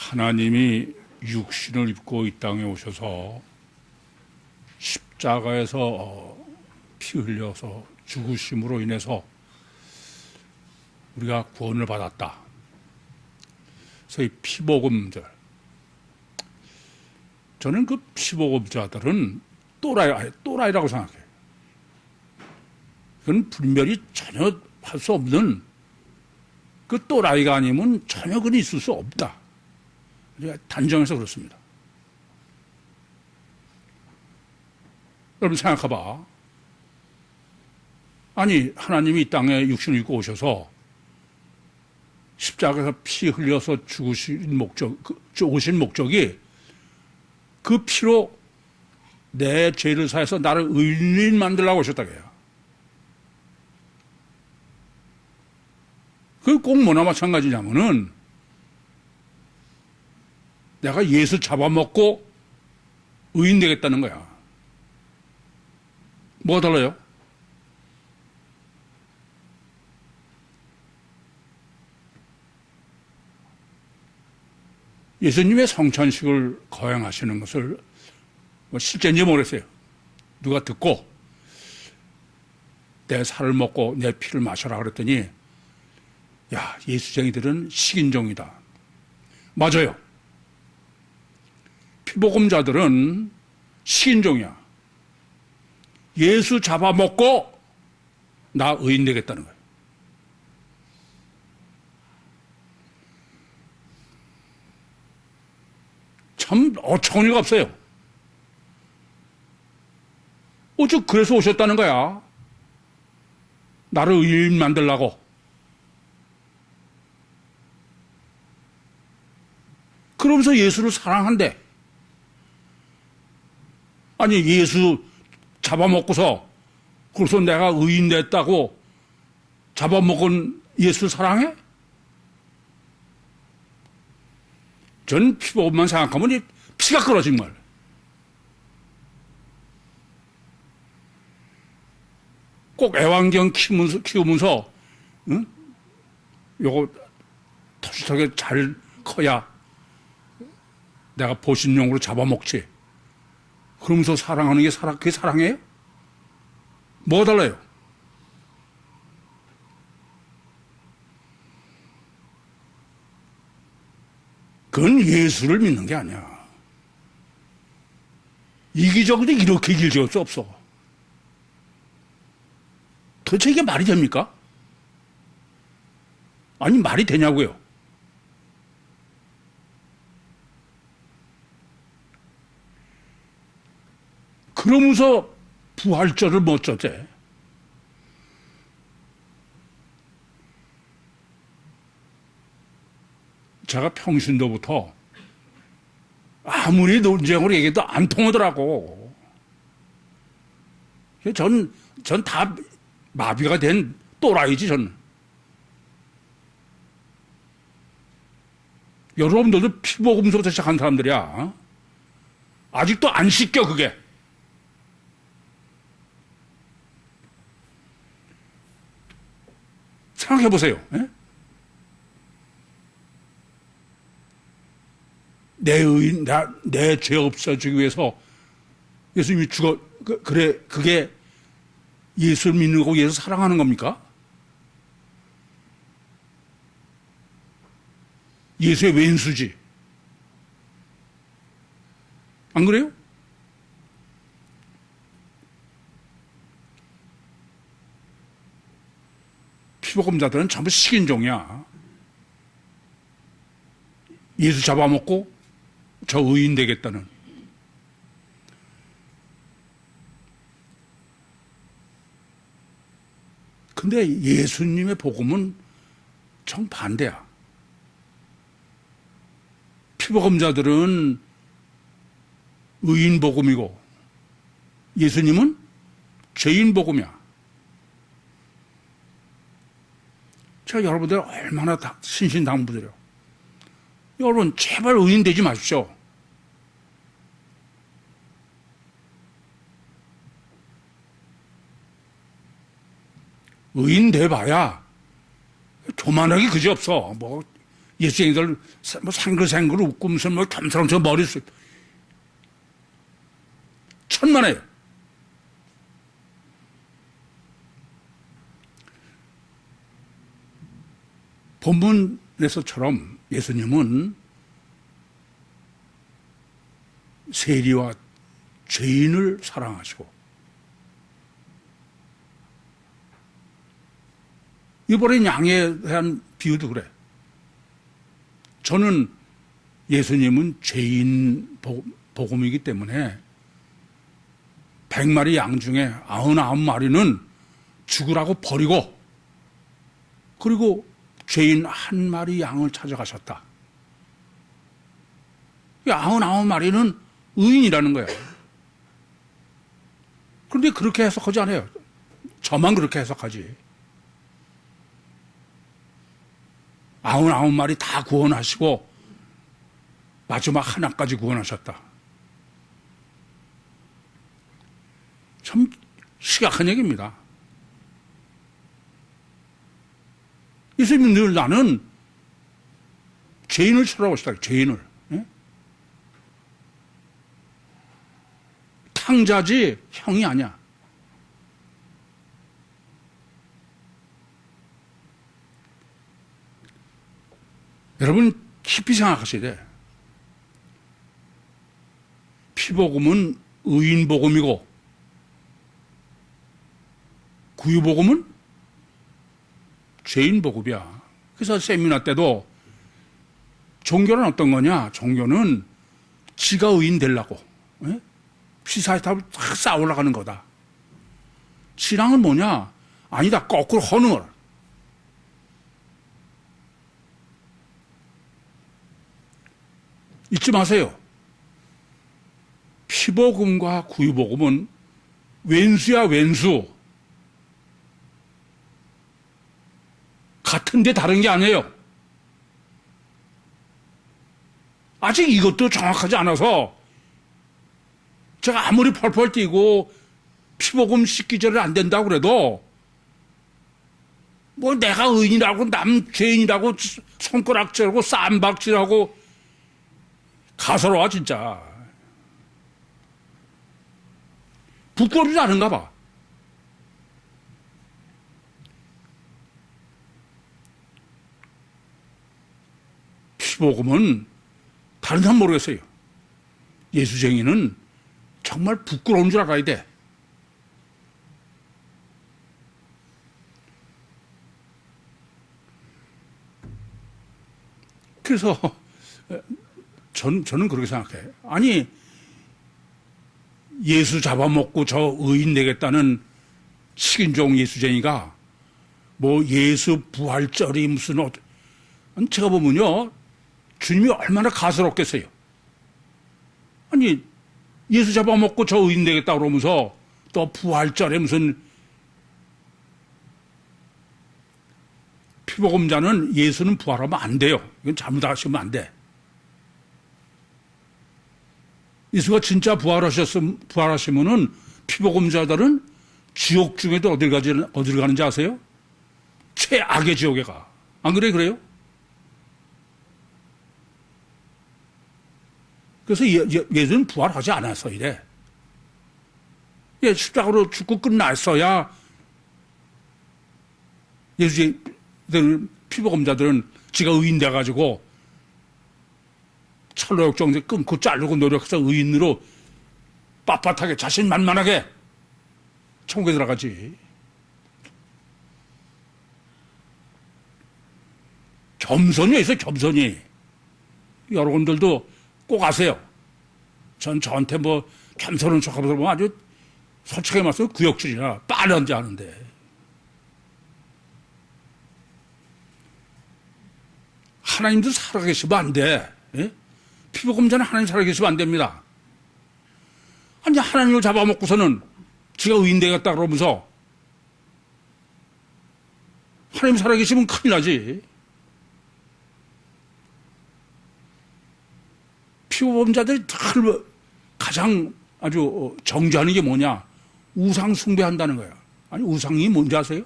하나님이 육신을 입고 이 땅에 오셔서 십자가에서 피 흘려서 죽으심으로 인해서 우리가 구원을 받았다. 소위 피복음자. 저는 그 피복음자들은 또라이라고 생각해요. 그건 분별이 전혀 할 수 없는 그 또라이가 아니면 전혀 그건 있을 수 없다. 우리가 단정해서 그렇습니다. 여러분 생각해봐. 아니 하나님이 이 땅에 육신을 입고 오셔서 십자가에서 피 흘려서 죽으신 오신 목적이 그 피로 내 죄를 사해서 나를 의인 만들라고 오셨다고 해요. 그게 꼭 뭐나 마찬가지냐면은 내가 예수 잡아먹고 의인 되겠다는 거야. 뭐가 달라요? 예수님의 성찬식을 거행하시는 것을 실제인지 모르겠어요. 누가 듣고 내 살을 먹고 내 피를 마셔라 그랬더니 야, 예수쟁이들은 식인종이다. 맞아요. 피복음자들은 식인종이야. 예수 잡아먹고 나 의인 되겠다는 거예요. 참 어처구니가 없어요. 오죽 그래서 오셨다는 거야. 나를 의인 만들라고. 그러면서 예수를 사랑한대. 아니 예수 잡아먹고서 그래서 내가 의인 됐다고 잡아먹은 예수를 사랑해? 전 피복음만 생각하면 이 피가 끓어 정말. 꼭 애완경 키우면서 응? 요거 터시하게 잘 커야 내가 보신용으로 잡아먹지. 그러면서 사랑하는 게 그게 사랑이에요? 뭐가 달라요? 그건 예수를 믿는 게 아니야. 이기적으로 이렇게 길질 수 없어. 도대체 이게 말이 됩니까? 아니 말이 되냐고요. 그러면서 부활절을 못 줬대. 제가 평신도부터 아무리 논쟁으로 얘기해도 안 통하더라고. 전 다 마비가 된 또라이지, 저는. 여러분들도 피복음서부터 시작한 사람들이야. 아직도 안 씻겨, 그게. 생각해 보세요. 내 죄 없어지기 위해서 예수님이 그게 예수를 믿는 거고 예수 사랑하는 겁니까? 예수의 왼수지. 안 그래요? 피복음자들은 전부 식인종이야. 예수 잡아먹고 저 의인 되겠다는. 근데 예수님의 복음은 정반대야. 피복음자들은 의인 복음이고 예수님은 죄인 복음이야. 제가 여러분들 얼마나 신신당부드려. 여러분 제발 의인 되지 마십시오. 의인 돼봐야 교만하기 그지없어. 뭐 예수쟁이들 뭐 생글생글 웃고 무슨 뭐 겸손하면서 머리 숱 천만에요. 본문에서처럼 예수님은 세리와 죄인을 사랑하시고, 이번에 양에 대한 비유도 그래. 저는 예수님은 죄인 복음이기 때문에 100마리 양 중에 99마리는 죽으라고 버리고, 그리고 죄인 한 마리 양을 찾아가셨다. 99마리는 의인이라는 거야. 그런데 그렇게 해석하지 않아요. 저만 그렇게 해석하지. 99마리 다 구원하시고 마지막 하나까지 구원하셨다. 참 심각한 얘기입니다. 예수님은 늘 나는 죄인을 찾아오시다. 죄인을. 예? 탕자지 형이 아니야. 여러분 깊이 생각하셔야 돼. 피복음은 의인복음이고 구유복음은 죄인복음이야. 그래서 세미나 때도 종교는 어떤 거냐? 종교는 지가 의인 되려고 피사이탑을 탁 쌓아 올라가는 거다. 신앙은 뭐냐? 아니다. 거꾸로 하는 거라. 잊지 마세요. 피복음과 구유복음은 왼수야, 왼수. 같은데 다른 게 아니에요. 아직 이것도 정확하지 않아서 제가 아무리 펄펄 뛰고 피복음 씻기 전에 안 된다고 그래도 뭐 내가 의인이라고 남 죄인이라고 손가락질하고 쌈박질하고 가서로워 진짜. 부끄럽지 않은가 봐. 피복음은 다른 사람 모르겠어요. 예수쟁이는 정말 부끄러운 줄 알아야 돼. 그래서 저는 그렇게 생각해. 아니 예수 잡아먹고 저 의인 되겠다는 식인종 예수쟁이가 뭐 예수 부활절이 무슨 제가 보면요 주님이 얼마나 가스럽겠어요. 아니 예수 잡아먹고 저 의인 되겠다 그러면서 또 부활절에 무슨 피복음자는 예수는 부활하면 안 돼요. 이건 잘못하시면 안 돼. 예수가 진짜 부활하시면은 피복음자들은 지옥 중에도 어딜 가는지 아세요? 최악의 지옥에 가. 안 그래? 그래요? 그래서 예수는 부활하지 않았어, 이래. 십자가로 죽고 끝났어야 예수들 피복음자들은 지가 의인 돼가지고 철로역정제 끊고 자르고 노력해서 의인으로 빳빳하게 자신만만하게 천국에 들어가지. 겸손이 있어요, 겸손이. 여러분들도 꼭 아세요. 저한테 뭐 겸손한 척하면서 보면 아주 솔직하게 말해서 구역질이나 빠른지 아는데. 하나님도 살아계시면 안 돼. 예? 피복음자는 하나님 살아계시면 안 됩니다. 아니 하나님을 잡아먹고서는 지가 의인 되겠다 그러면서 하나님 살아계시면 큰일 나지. 피복음자들이 가장 아주 정죄하는 게 뭐냐? 우상 숭배한다는 거야. 아니 우상이 뭔지 아세요?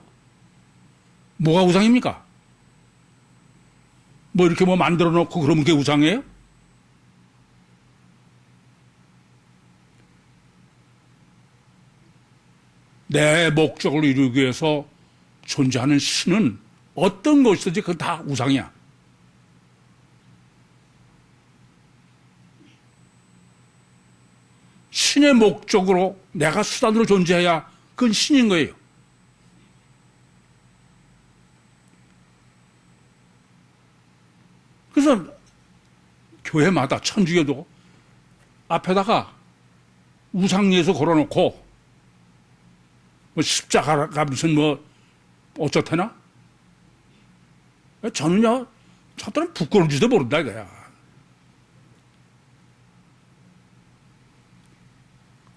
뭐가 우상입니까? 뭐 이렇게 뭐 만들어 놓고 그러면 그게 우상이에요? 내 목적을 이루기 위해서 존재하는 신은 어떤 것이든지 그건 다 우상이야. 신의 목적으로 내가 수단으로 존재해야 그건 신인 거예요. 그래서 교회마다 천주교도 앞에다가 우상예수 걸어놓고 뭐 십자가가 무슨 뭐 어쩌테나? 저는요, 저들은 부끄러운지도 모른다 이거야.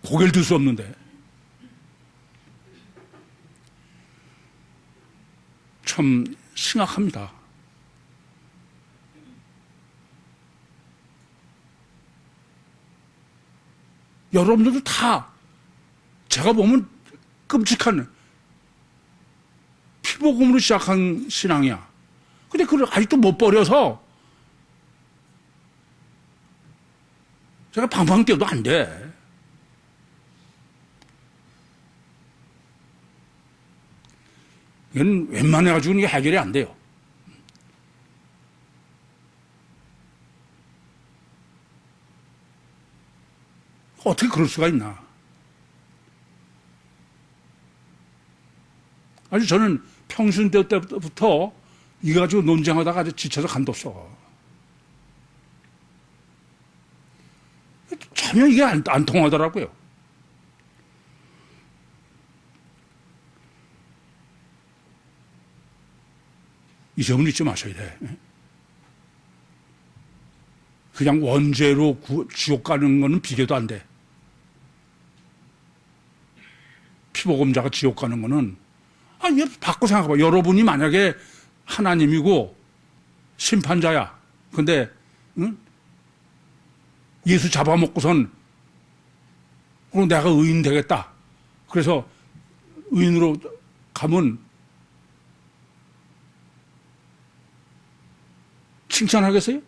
고개를 들 수 없는데. 참 심각합니다. 여러분들도 다 제가 보면 끔찍한 피복음으로 시작한 신앙이야. 근데 그걸 아직도 못 버려서 제가 방방 뛰어도 안 돼. 이건 웬만해가지고는 이게 해결이 안 돼요. 어떻게 그럴 수가 있나. 아주 저는 평신 때부터 이거 가지고 논쟁하다가 아주 지쳐서 간뒀어. 전혀 이게 안 통하더라고요. 이 점은 잊지 마셔야 돼. 그냥 원죄로 지옥 가는 거는 비교도 안 돼. 피복음자가 지옥 가는 거는, 아니, 바꿔 생각해봐. 여러분이 만약에 하나님이고 심판자야. 근데, 응? 예수 잡아먹고선, 그럼 내가 의인 되겠다. 그래서 의인으로 가면 칭찬하겠어요?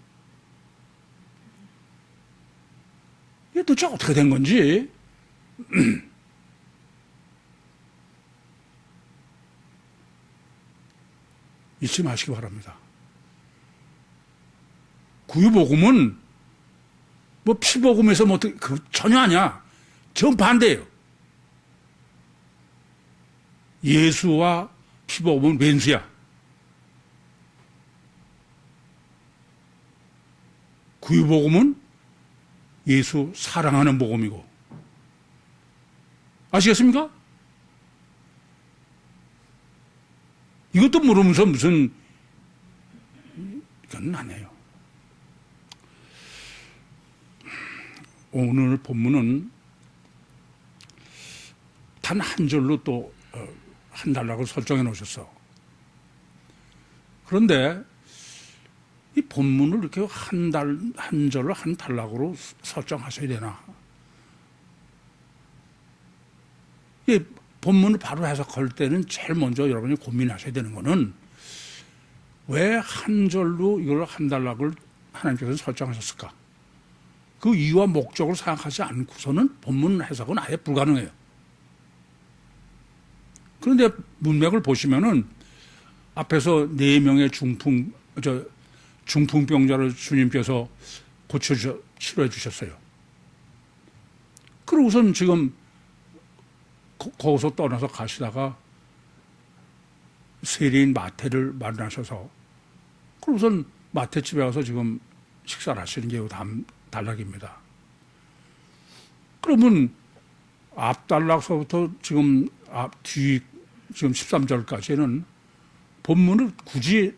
이게 도대체 어떻게 된 건지. 잊지 마시기 바랍니다. 구유복음은 뭐 피복음에서 뭐 그 전혀 아니야. 정반대예요. 예수와 피복음은 왼수야. 구유복음은 예수 사랑하는 복음이고. 아시겠습니까? 이것도 모르면서 무슨, 이건 아니에요. 오늘 본문은 단 한 절로 또 한 달락을 설정해 놓으셨어. 그런데 이 본문을 이렇게 한 절로 한 단락으로 설정하셔야 되나? 이 본문을 바로 해석할 때는 제일 먼저 여러분이 고민하셔야 되는 거는 왜 한 절로 이걸 한 단락을 하나님께서 설정하셨을까? 그 이유와 목적을 생각하지 않고서는 본문 해석은 아예 불가능해요. 그런데 문맥을 보시면은 앞에서 4명의 중풍병자를 주님께서 치료해 주셨어요. 그러고선 지금 거기서 떠나서 가시다가 세리인 마태를 만나셔서 그러고선 마태 집에 가서 지금 식사를 하시는 게 다음 단락입니다. 그러면 앞 단락서부터 지금 지금 13절까지는 본문을 굳이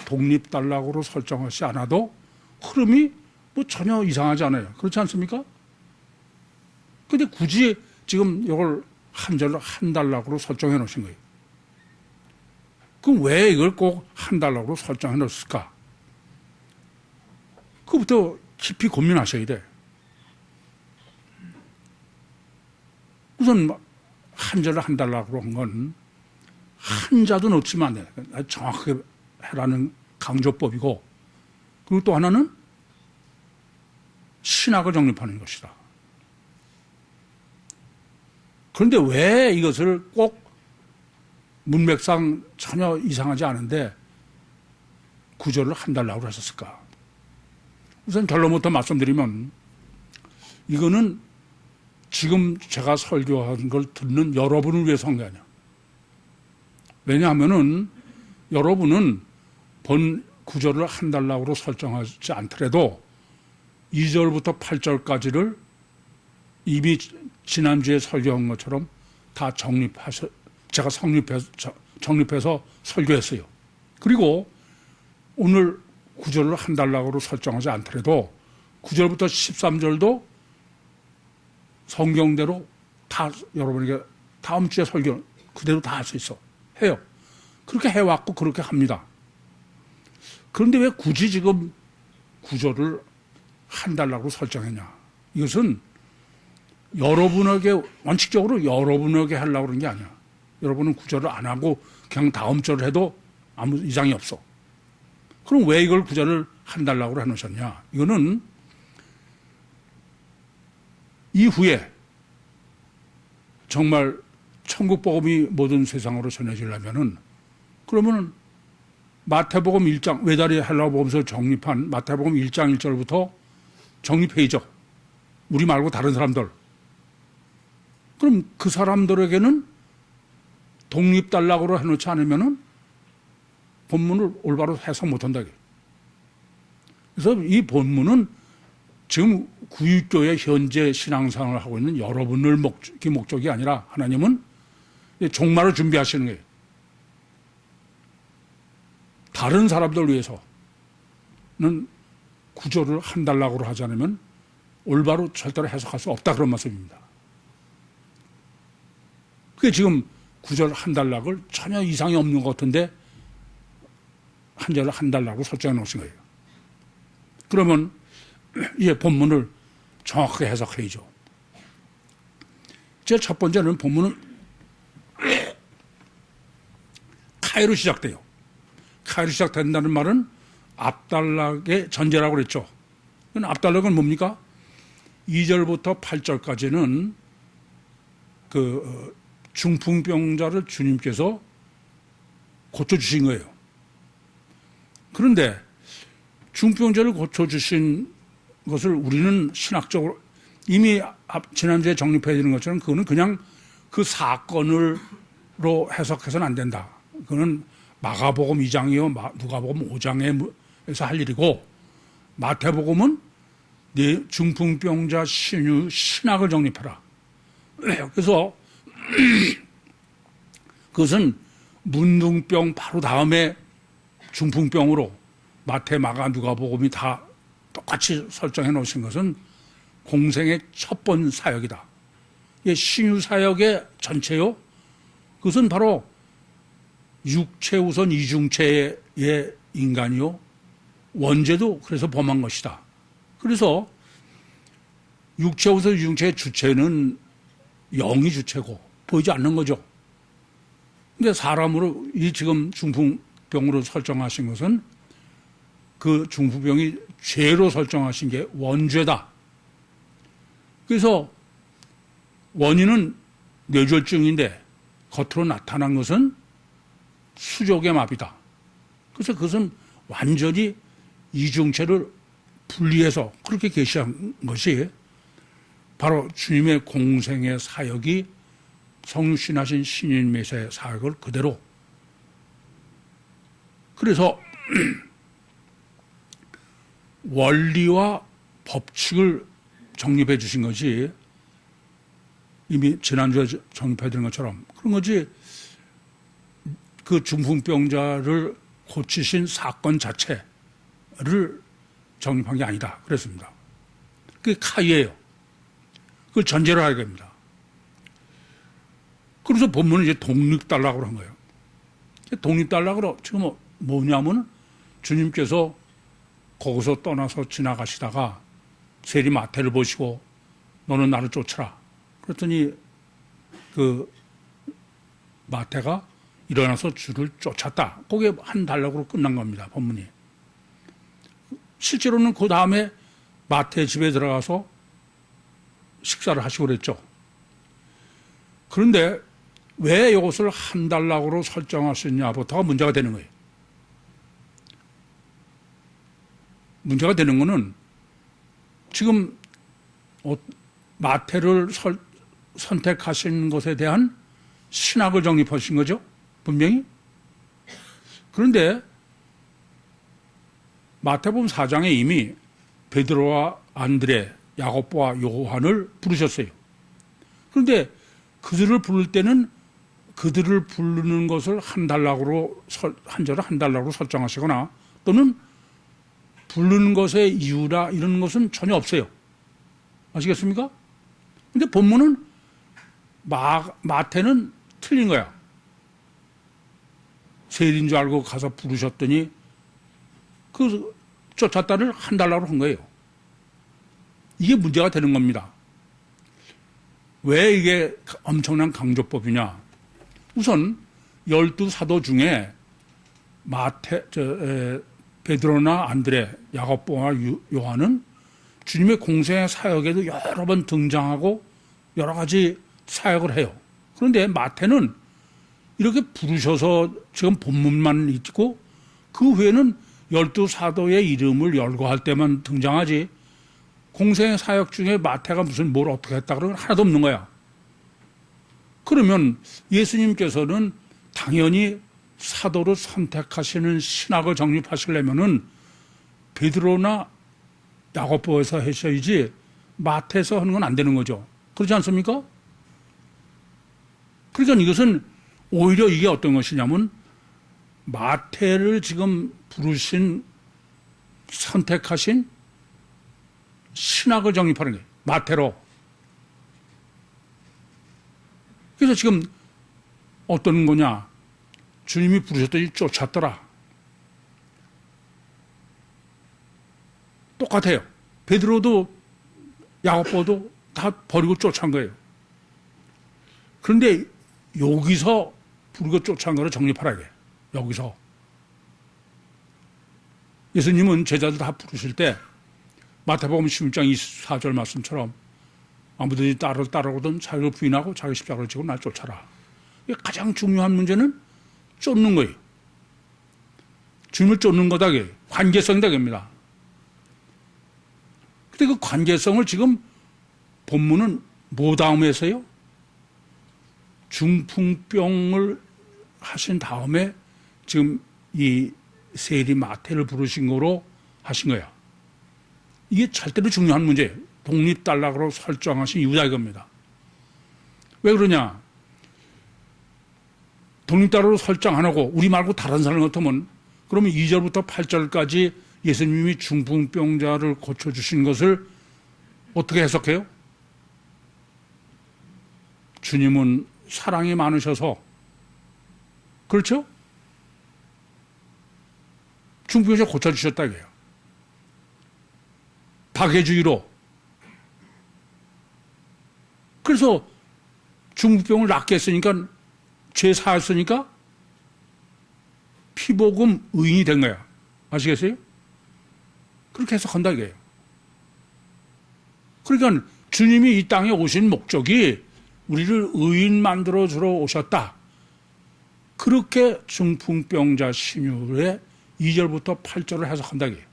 독립 단락으로 설정하지 않아도 흐름이 뭐 전혀 이상하지 않아요. 그렇지 않습니까? 근데 굳이 지금 이걸 한 절로 한 단락으로 설정해 놓으신 거예요. 그럼 왜 이걸 꼭 한 단락으로 설정해 놓았을까? 그부터 깊이 고민하셔야 돼. 우선 한 절로 한 단락으로 한 건 한자도 넣지만 안 돼. 정확하게 해라는 강조법이고 그리고 또 하나는 신학을 정립하는 것이다. 그런데 왜 이것을 꼭 문맥상 전혀 이상하지 않은데 구절을 한달라고 하셨을까? 우선 결론부터 말씀드리면 이거는 지금 제가 설교한 걸 듣는 여러분을 위해서 한 게 아니야. 왜냐하면은 여러분은 본 구절을 한달락으로 설정하지 않더라도 2절부터 8절까지를 이미 지난주에 설교한 것처럼 다 제가 정립해서 설교했어요. 그리고 오늘 9절을 한달락으로 설정하지 않더라도 9절부터 13절도 성경대로 다 여러분에게 다음 주에 설교 그대로 다 할 수 있어. 해요. 그렇게 해왔고 그렇게 합니다. 그런데 왜 굳이 지금 9절을 한달락으로 설정했냐. 이것은 여러분에게 원칙적으로 여러분에게 하려고 그런 게 아니야. 여러분은 9절을 안 하고 그냥 다음 절을 해도 아무 이상이 없어. 그럼 왜 이걸 9절을 한달락으로 해놓으셨냐. 이거는 이후에 정말 천국 복음이 모든 세상으로 전해지려면은 그러면은 마태복음 1장 외다리 헬라어복음서 정립한 마태복음 1장 1절부터 정립해야죠. 우리 말고 다른 사람들. 그럼 그 사람들에게는 독립단락으로 해놓지 않으면은 본문을 올바로 해석 못한다. 그래서 이 본문은 지금 구유교의 현재 신앙생활을 하고 있는 여러분을 목적이 아니라 하나님은 종말을 준비하시는 거예요. 다른 사람들 위해서는 구절을 한달락으로 하지 않으면 올바로 절대로 해석할 수 없다 그런 말씀입니다. 그게 지금 구절 한달락을 전혀 이상이 없는 것 같은데 한 절을 한달락으로 설정해 놓으신 거예요. 그러면 이 본문을 정확하게 해석해야죠. 제 첫 번째는 본문은 카이로 시작돼요. 카이로 시작된다는 말은 앞달락의 전제라고 그랬죠. 앞달락은 뭡니까? 2절부터 8절까지는 그 중풍병자를 주님께서 고쳐주신 거예요. 그런데 중풍병자를 고쳐주신 것을 우리는 신학적으로 이미 지난주에 정립해야 되는 것처럼 그거는 그냥 그 사건으로 해석해서는 안 된다. 그거는 마가복음 2장이요, 누가복음 5장에서 할 일이고 마태복음은 네 중풍병자 신유 신학을 정립해라. 그래서 그것은 문둥병 바로 다음에 중풍병으로 마태, 마가, 누가복음이 다 똑같이 설정해 놓으신 것은 공생의 첫 번 사역이다. 신유 사역의 전체요. 그것은 바로 육체 우선 이중체의 인간이요. 원죄도 그래서 범한 것이다. 그래서 육체 우선 이중체의 주체는 영이 주체고 보이지 않는 거죠. 근데 사람으로 이 지금 중풍병으로 설정하신 것은 그 중풍병이 죄로 설정하신 게 원죄다. 그래서 원인은 뇌졸중인데 겉으로 나타난 것은 수족의 마비다. 그래서 그것은 완전히 이중체를 분리해서 그렇게 계시한 것이 바로 주님의 공생의 사역이 성육신하신 신인 메시아의 사역을 그대로 그래서 원리와 법칙을 정립해 주신 것이 이미 지난주에 정립해 드린 것처럼 그런 거지 그 중풍병자를 고치신 사건 자체를 정립한 게 아니다. 그랬습니다. 그게 카이예요. 그걸 전제로 하게 됩니다. 그래서 본문은 이제 독립단락으로 한 거예요. 독립단락으로 지금 뭐냐면 주님께서 거기서 떠나서 지나가시다가 세리 마태를 보시고 너는 나를 쫓아라. 그랬더니 그 마태가 일어나서 주를 쫓았다. 그게 한 단락으로 끝난 겁니다. 본문이. 실제로는 그 다음에 마태 집에 들어가서 식사를 하시고 그랬죠. 그런데 왜 이것을 한 달락으로 설정하셨냐부터가 문제가 되는 거예요. 문제가 되는 거는 지금 마태를 선택하신 것에 대한 신학을 정립하신 거죠. 분명히. 그런데 마태복음 4장에 이미 베드로와 안드레, 야고보와 요한을 부르셨어요. 그런데 그들을 부를 때는 그들을 부르는 것을 한 절을 한 달락으로 설정하시거나 또는 부르는 것의 이유라 이런 것은 전혀 없어요. 아시겠습니까? 근데 본문은 마태는 틀린 거야. 세일인 줄 알고 가서 부르셨더니 그 쫓았다를 한 달락으로 한 거예요. 이게 문제가 되는 겁니다. 왜 이게 엄청난 강조법이냐? 우선 12사도 중에 베드로나 안드레, 야고보와 요한은 주님의 공생의 사역에도 여러 번 등장하고 여러 가지 사역을 해요. 그런데 마태는 이렇게 부르셔서 지금 본문만 있고 그 후에는 12사도의 이름을 열거할 때만 등장하지 공생의 사역 중에 마태가 무슨 뭘 어떻게 했다 그러면 하나도 없는 거야. 그러면 예수님께서는 당연히 사도를 선택하시는 신학을 정립하시려면은 베드로나 야고보에서 하셔야지 마태에서 하는 건 안 되는 거죠. 그렇지 않습니까? 그러니까 이것은 오히려 이게 어떤 것이냐면 마태를 지금 선택하신 신학을 정립하는 거예요. 마태로. 그래서 지금 어떤 거냐. 주님이 부르셨더니 쫓았더라. 똑같아요. 베드로도 야고보도 다 버리고 쫓아간 거예요. 그런데 여기서 부르고 쫓아간 거를 정립하라 이게. 여기서. 예수님은 제자들 다 부르실 때 마태복음 16장 24절 말씀처럼 아무든지 나를 따르거든 자기를 부인하고 자기 십자가를 지고 날 쫓아라. 이게 가장 중요한 문제는 쫓는 거예요. 주님을 쫓는 거다. 관계성이다. 겁니다. 근데 그 관계성을 지금 본문은 뭐 다음에서요? 중풍병을 하신 다음에 지금 이 세리 마태를 부르신 거로 하신 거야. 이게 절대로 중요한 문제예요. 독립단락으로 설정하신 이유다 이겁니다. 왜 그러냐? 독립단락으로 설정 안 하고 우리 말고 다른 사람 같으면 그러면 2절부터 8절까지 예수님이 중풍병자를 고쳐주신 것을 어떻게 해석해요? 주님은 사랑이 많으셔서 그렇죠? 중풍병자 고쳐주셨다 이거예요. 박해주의로. 그래서 중풍병을 낫게 했으니까 죄 사했으니까 피복음 의인이 된 거야. 아시겠어요? 그렇게 해석한다 이거예요. 그러니까 주님이 이 땅에 오신 목적이 우리를 의인 만들어 주러 오셨다. 그렇게 중풍병자 신유의 2절부터 8절을 해석한다 이거예요.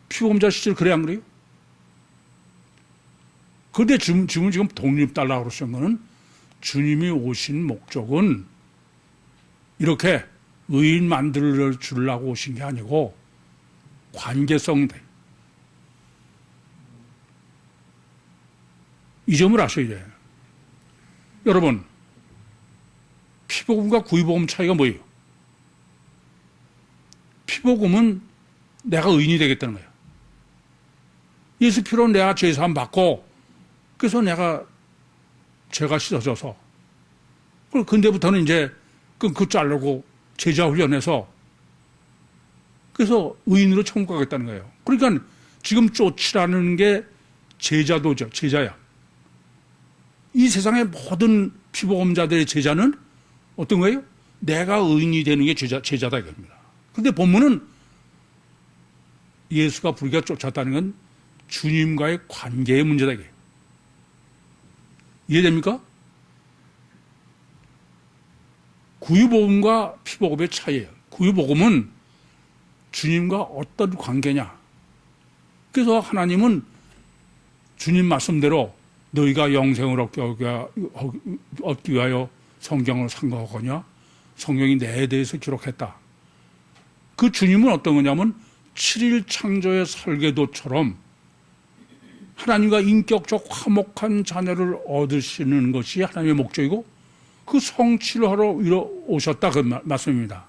피복음자 시절 그래 안 그래요? 그런데 지금 독립달라고 그러신 거는 주님이 오신 목적은 이렇게 의인 만들어 주려고 오신 게 아니고 관계성이다. 이 점을 아셔야 돼요. 여러분, 피복음과 구의복음 차이가 뭐예요? 피복음은 내가 의인이 되겠다는 거예요. 예수 피로 내가 죄사함 받고 그래서 내가 죄가 씻어져서 근데부터는 이제 그 자르고 제자 훈련해서 그래서 의인으로 천국 가겠다는 거예요. 그러니까 지금 쫓으라는 게 제자도죠. 제자야. 이 세상의 모든 피복음자들의 제자는 어떤 거예요? 내가 의인이 되는 게 제자다 이겁니다. 그런데 본문은 예수가 불의가 쫓았다는 건 주님과의 관계의 문제다. 이게. 이해됩니까? 구유복음과 피복음의 차이예요. 구유복음은 주님과 어떤 관계냐. 그래서 하나님은 주님 말씀대로 너희가 영생을 얻기 위하여 성경을 상고하거냐. 성경이 내에 대해서 기록했다. 그 주님은 어떤 거냐면 7일 창조의 설계도처럼 하나님과 인격적 화목한 자녀를 얻으시는 것이 하나님의 목적이고 그 성취를 하러 오셨다 그 말씀입니다.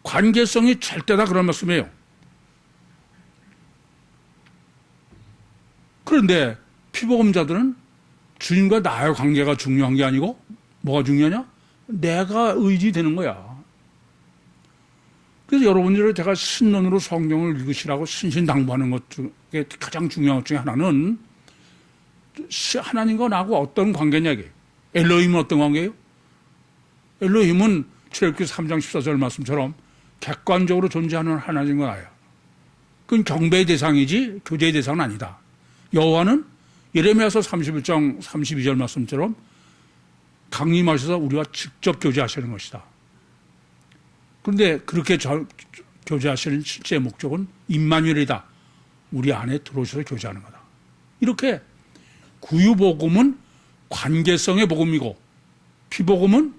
관계성이 절대다 그런 말씀이에요. 그런데 피복음자들은 주님과 나의 관계가 중요한 게 아니고 뭐가 중요하냐? 내가 의지되는 거야. 그래서 여러분들을 제가 신론으로 성경을 읽으시라고 신신당부하는 것 중에 가장 중요한 것 중에 하나는 하나님과 나하고 어떤 관계냐 이게. 엘로힘은 어떤 관계예요? 엘로힘은 출애굽기 3장 14절 말씀처럼 객관적으로 존재하는 하나님과 나야. 그건 경배의 대상이지 교제의 대상은 아니다. 여호와는 예레미야서 31장 32절 말씀처럼 강림하셔서 우리와 직접 교제하시는 것이다. 그런데 그렇게 교제하시는 실제 목적은 임마누엘이다. 우리 안에 들어오셔서 교제하는 거다. 이렇게 구유복음은 관계성의 복음이고 피복음은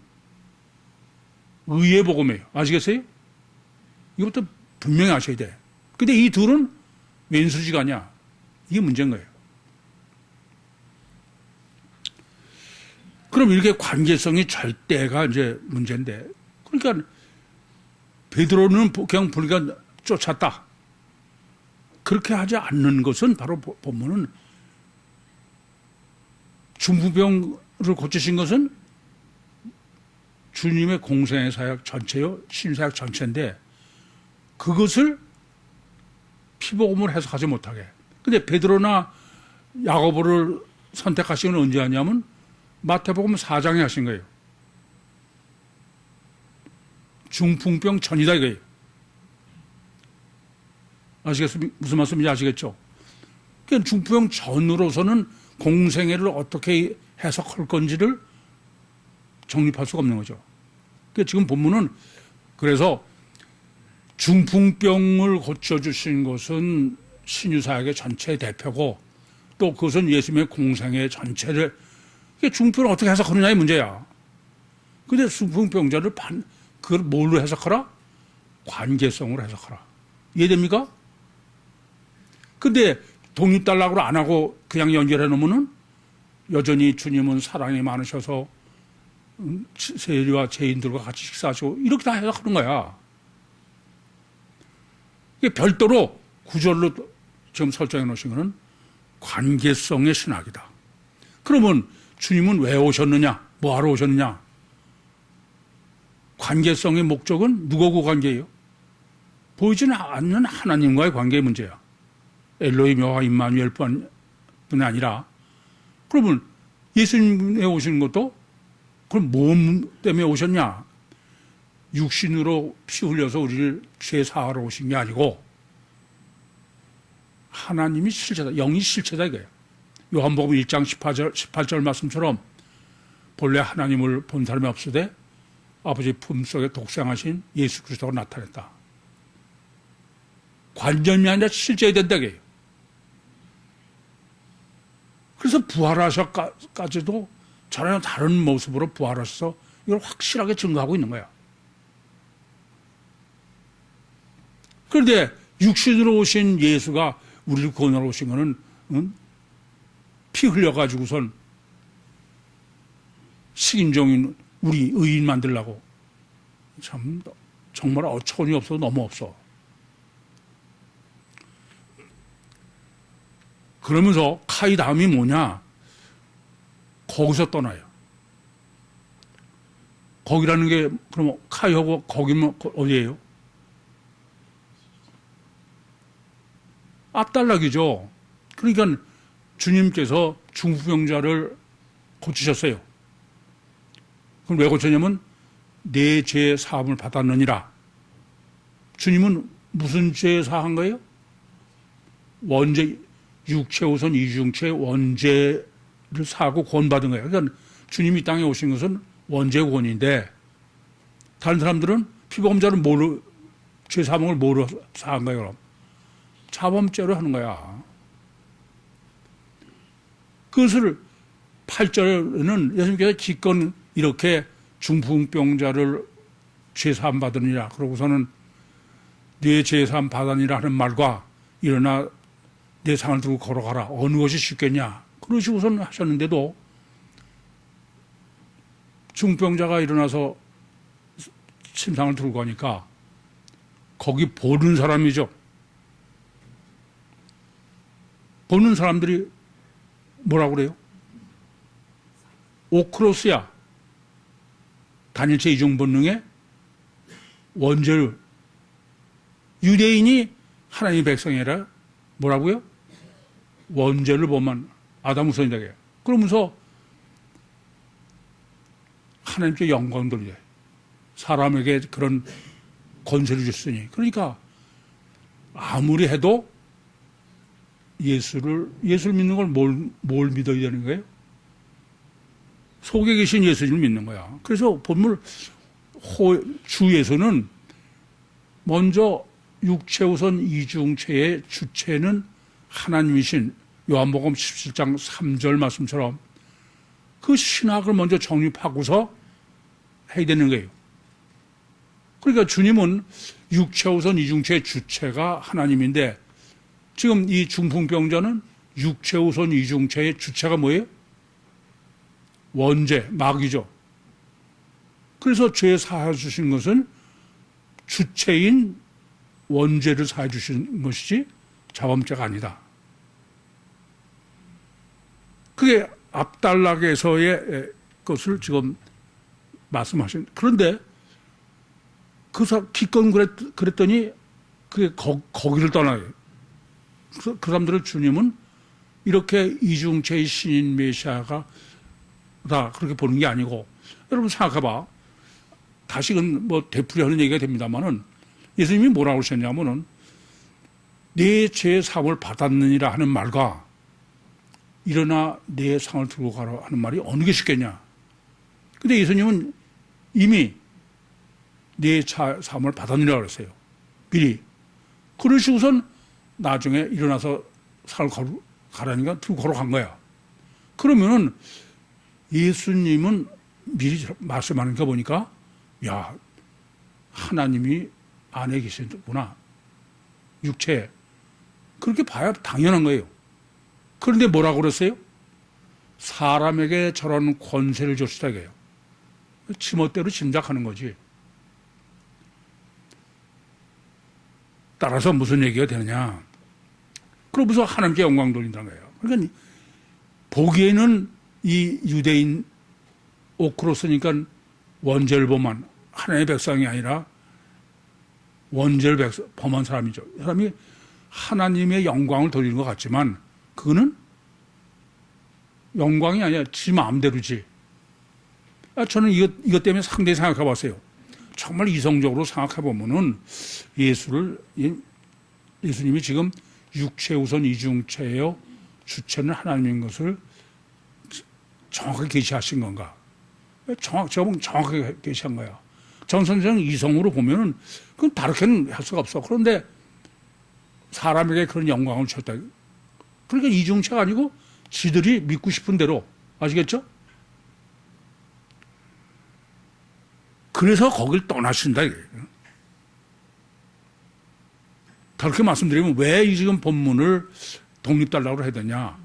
의의 복음이에요. 아시겠어요? 이것부터 분명히 아셔야 돼. 근데 이 둘은 왼수지가 아니야. 이게 문제인 거예요. 그럼 이렇게 관계성이 절대가 이제 문제인데, 그러니까 베드로는 그냥 불의가 쫓았다. 그렇게 하지 않는 것은 바로 보면은 중풍병을 고치신 것은 주님의 공생의 사역 전체요, 신사역 전체인데 그것을 피복음을 해석하지 못하게. 근데 베드로나 야고보를 선택하신 건 언제 하냐면 마태복음 4장에 하신 거예요. 중풍병 전이다 이거예요. 아시겠습니까? 무슨 말씀인지 아시겠죠? 그러니까 중풍병 전으로서는 공생애를 어떻게 해석할 건지를 정립할 수가 없는 거죠. 그러니까 지금 본문은 그래서 중풍병을 고쳐주신 것은 신유사역의 전체 대표고 또 그것은 예수님의 공생애 전체를 중풍을 어떻게 해석하느냐의 문제야. 그런데 중풍병자를 그걸 뭘로 해석하라? 관계성으로 해석하라. 이해됩니까? 근데 독립단락으로 안 하고 그냥 연결해 놓으면은 여전히 주님은 사랑이 많으셔서 세리와 죄인들과 같이 식사하시고 이렇게 다 해석하는 거야. 이게 별도로 구절로 지금 설정해 놓으신 것은 관계성의 신학이다. 그러면 주님은 왜 오셨느냐? 뭐하러 오셨느냐? 관계성의 목적은 누구하고 관계예요? 보이지는 않는 하나님과의 관계의 문제야. 엘로힘 여호와 임마누엘 뿐이 아니라 그러면 예수님에 오시는 것도 그럼 몸 때문에 오셨냐? 육신으로 피 흘려서 우리를 죄 사하러 오신 게 아니고 하나님이 실체다. 영이 실체다 이거예요. 요한복음 1장 18절 말씀처럼 본래 하나님을 본 사람이 없으되 아버지 품속에 독생하신 예수 그리스도가 나타냈다. 관념이 아니라 실제해야 된다 이거예요. 그래서 부활하셔까지도 전혀 다른 모습으로 부활하셔서 이걸 확실하게 증거하고 있는 거야. 그런데 육신으로 오신 예수가 우리를 구원하러 오신 거는 피 흘려가지고선 식인종인 우리 의인 만들려고 참 정말 어처구니 없어 너무 없어. 그러면서 카이 다음이 뭐냐? 거기서 떠나요. 거기라는 게 그럼 카이하고 거기면 어디예요? 앞단락이죠. 그러니까 주님께서 중풍병자를 고치셨어요. 그럼 왜 고쳤냐면 내 죄 사함을 받았느니라. 주님은 무슨 죄 사한 거예요? 원죄, 육체우선 이중체 원죄를 사고 구원받은 거예요. 그러니까 주님이 이 땅에 오신 것은 원죄 구원인데 다른 사람들은 피범자는 뭐로 죄 사함을 뭐로 사한 거예요? 그럼 자범죄로 하는 거야. 그것을 8절에는 예수님께서 기껏 이렇게 중풍병자를 죄사함 받으니라 그러고서는 네 죄사함 받으니라 하는 말과 일어나 내 상을 들고 걸어가라 어느 것이 쉽겠냐 그러시고선 하셨는데도 중풍병자가 일어나서 침상을 들고 가니까 거기 보는 사람이죠. 보는 사람들이 뭐라고 그래요? 오크로스야. 단일체 이중 본능의 원죄를 유대인이 하나님의 백성이라 뭐라고요? 원죄를 범한 아담 후손이다. 그러면서 하나님께 영광 돌려 사람에게 그런 권세를 줬으니 그러니까 아무리 해도 예수를 믿는 걸 뭘 믿어야 되는 거예요? 속에 계신 예수님을 믿는 거야. 그래서 본문 주 예수는 먼저 육체우선 이중체의 주체는 하나님이신 요한복음 17장 3절 말씀처럼 그 신학을 먼저 정립하고서 해야 되는 거예요. 그러니까 주님은 육체우선 이중체의 주체가 하나님인데 지금 이 중풍병자는 육체우선 이중체의 주체가 뭐예요? 원죄, 마귀죠. 그래서 죄 사해 주신 것은 주체인 원죄를 사해 주신 것이지 자범죄가 아니다. 그게 압달락에서의 것을 지금 말씀하신. 그런데 기껏 그랬더니 그게 거기를 떠나요. 그 사람들을 주님은 이렇게 이중체의 신인 메시아가 다 그렇게 보는 게 아니고 여러분 생각해봐. 다시금 뭐 되풀이하는 얘기가 됩니다만은 예수님이 뭐라고 하셨냐면은 내 죄 사함을 받았느니라 하는 말과 일어나 내 상을 들고 가라 하는 말이 어느 게 쉽겠냐. 근데 예수님은 이미 내 사함을 받았느니라 그랬어요. 미리. 그러시고선 나중에 일어나서 상을 가라니까 들고 걸어간 거야. 그러면은 예수님은 미리 말씀하는 거 보니까 야 하나님이 안에 계시구나. 육체. 그렇게 봐야 당연한 거예요. 그런데 뭐라고 그랬어요? 사람에게 저런 권세를 줬으다 이거예요. 지멋대로 짐작하는 거지. 따라서 무슨 얘기가 되느냐. 그러면서 하나님께 영광 돌린다는 거예요. 그러니까 보기에는 이 유대인 오크로스니까 원죄를 범한 하나님의 백성이 아니라 원죄를 범한 사람이죠. 이 사람이 하나님의 영광을 돌리는 것 같지만 그거는 영광이 아니라 지 마음대로지. 저는 이것 때문에 상당히 생각해 봤어요. 정말 이성적으로 생각해 보면은 예수님이 지금 육체우선 이중체예요. 주체는 하나님인 것을 정확하게 계시하신 건가? 정확하게 계시한 거야. 정선생 이성으로 보면은 그건 다르게는 할 수가 없어. 그런데 사람에게 그런 영광을 줬다. 그러니까 이중체가 아니고 지들이 믿고 싶은 대로. 아시겠죠? 그래서 거길 떠나신다. 그렇게 말씀드리면 왜 지금 본문을 독립달라고 해야 되냐.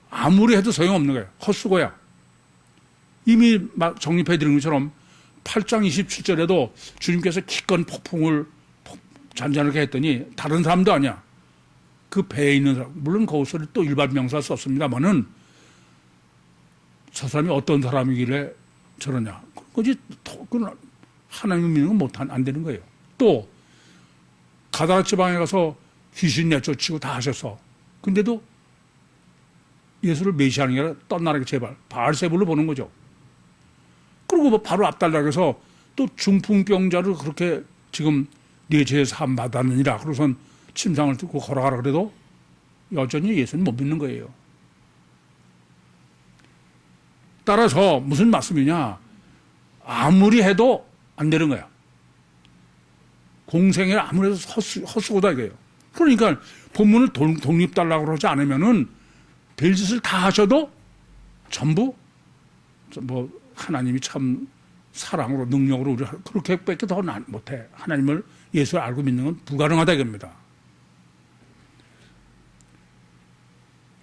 아무리 해도 소용없는 거예요. 헛수고야. 이미 정립해 드린 것처럼 8장 27절에도 주님께서 기껏 폭풍을 잔잔하게 했더니 다른 사람도 아니야. 그 배에 있는 사람. 물론 거기서 또 일반 명사 썼습니다만은 저 사람이 어떤 사람이길래 저러냐. 그거지. 하나님 믿는 건 안 되는 거예요. 또 가다라 지방에 가서 귀신 내쫓고 다 하셨어. 근데도 예수를 메시아하는 게 아니라 떠나라게 제발 바알세불로 보는 거죠. 그리고 바로 앞달락에서 또 중풍병자를 그렇게 지금 네 죄 사함 받았느니라. 그러선 침상을 듣고 걸어가라 그래도 여전히 예수는 못 믿는 거예요. 따라서 무슨 말씀이냐? 아무리 해도 안 되는 거야. 공생에 아무리 해도 헛수고다 이거예요. 그러니까 본문을 독립달라고 그러지 않으면은 별짓을 다 하셔도 전부 뭐 하나님이 참 사랑으로 능력으로 우리 그렇게 밖에 더 못해. 하나님을 예수를 알고 믿는 건 불가능하다 이겁니다.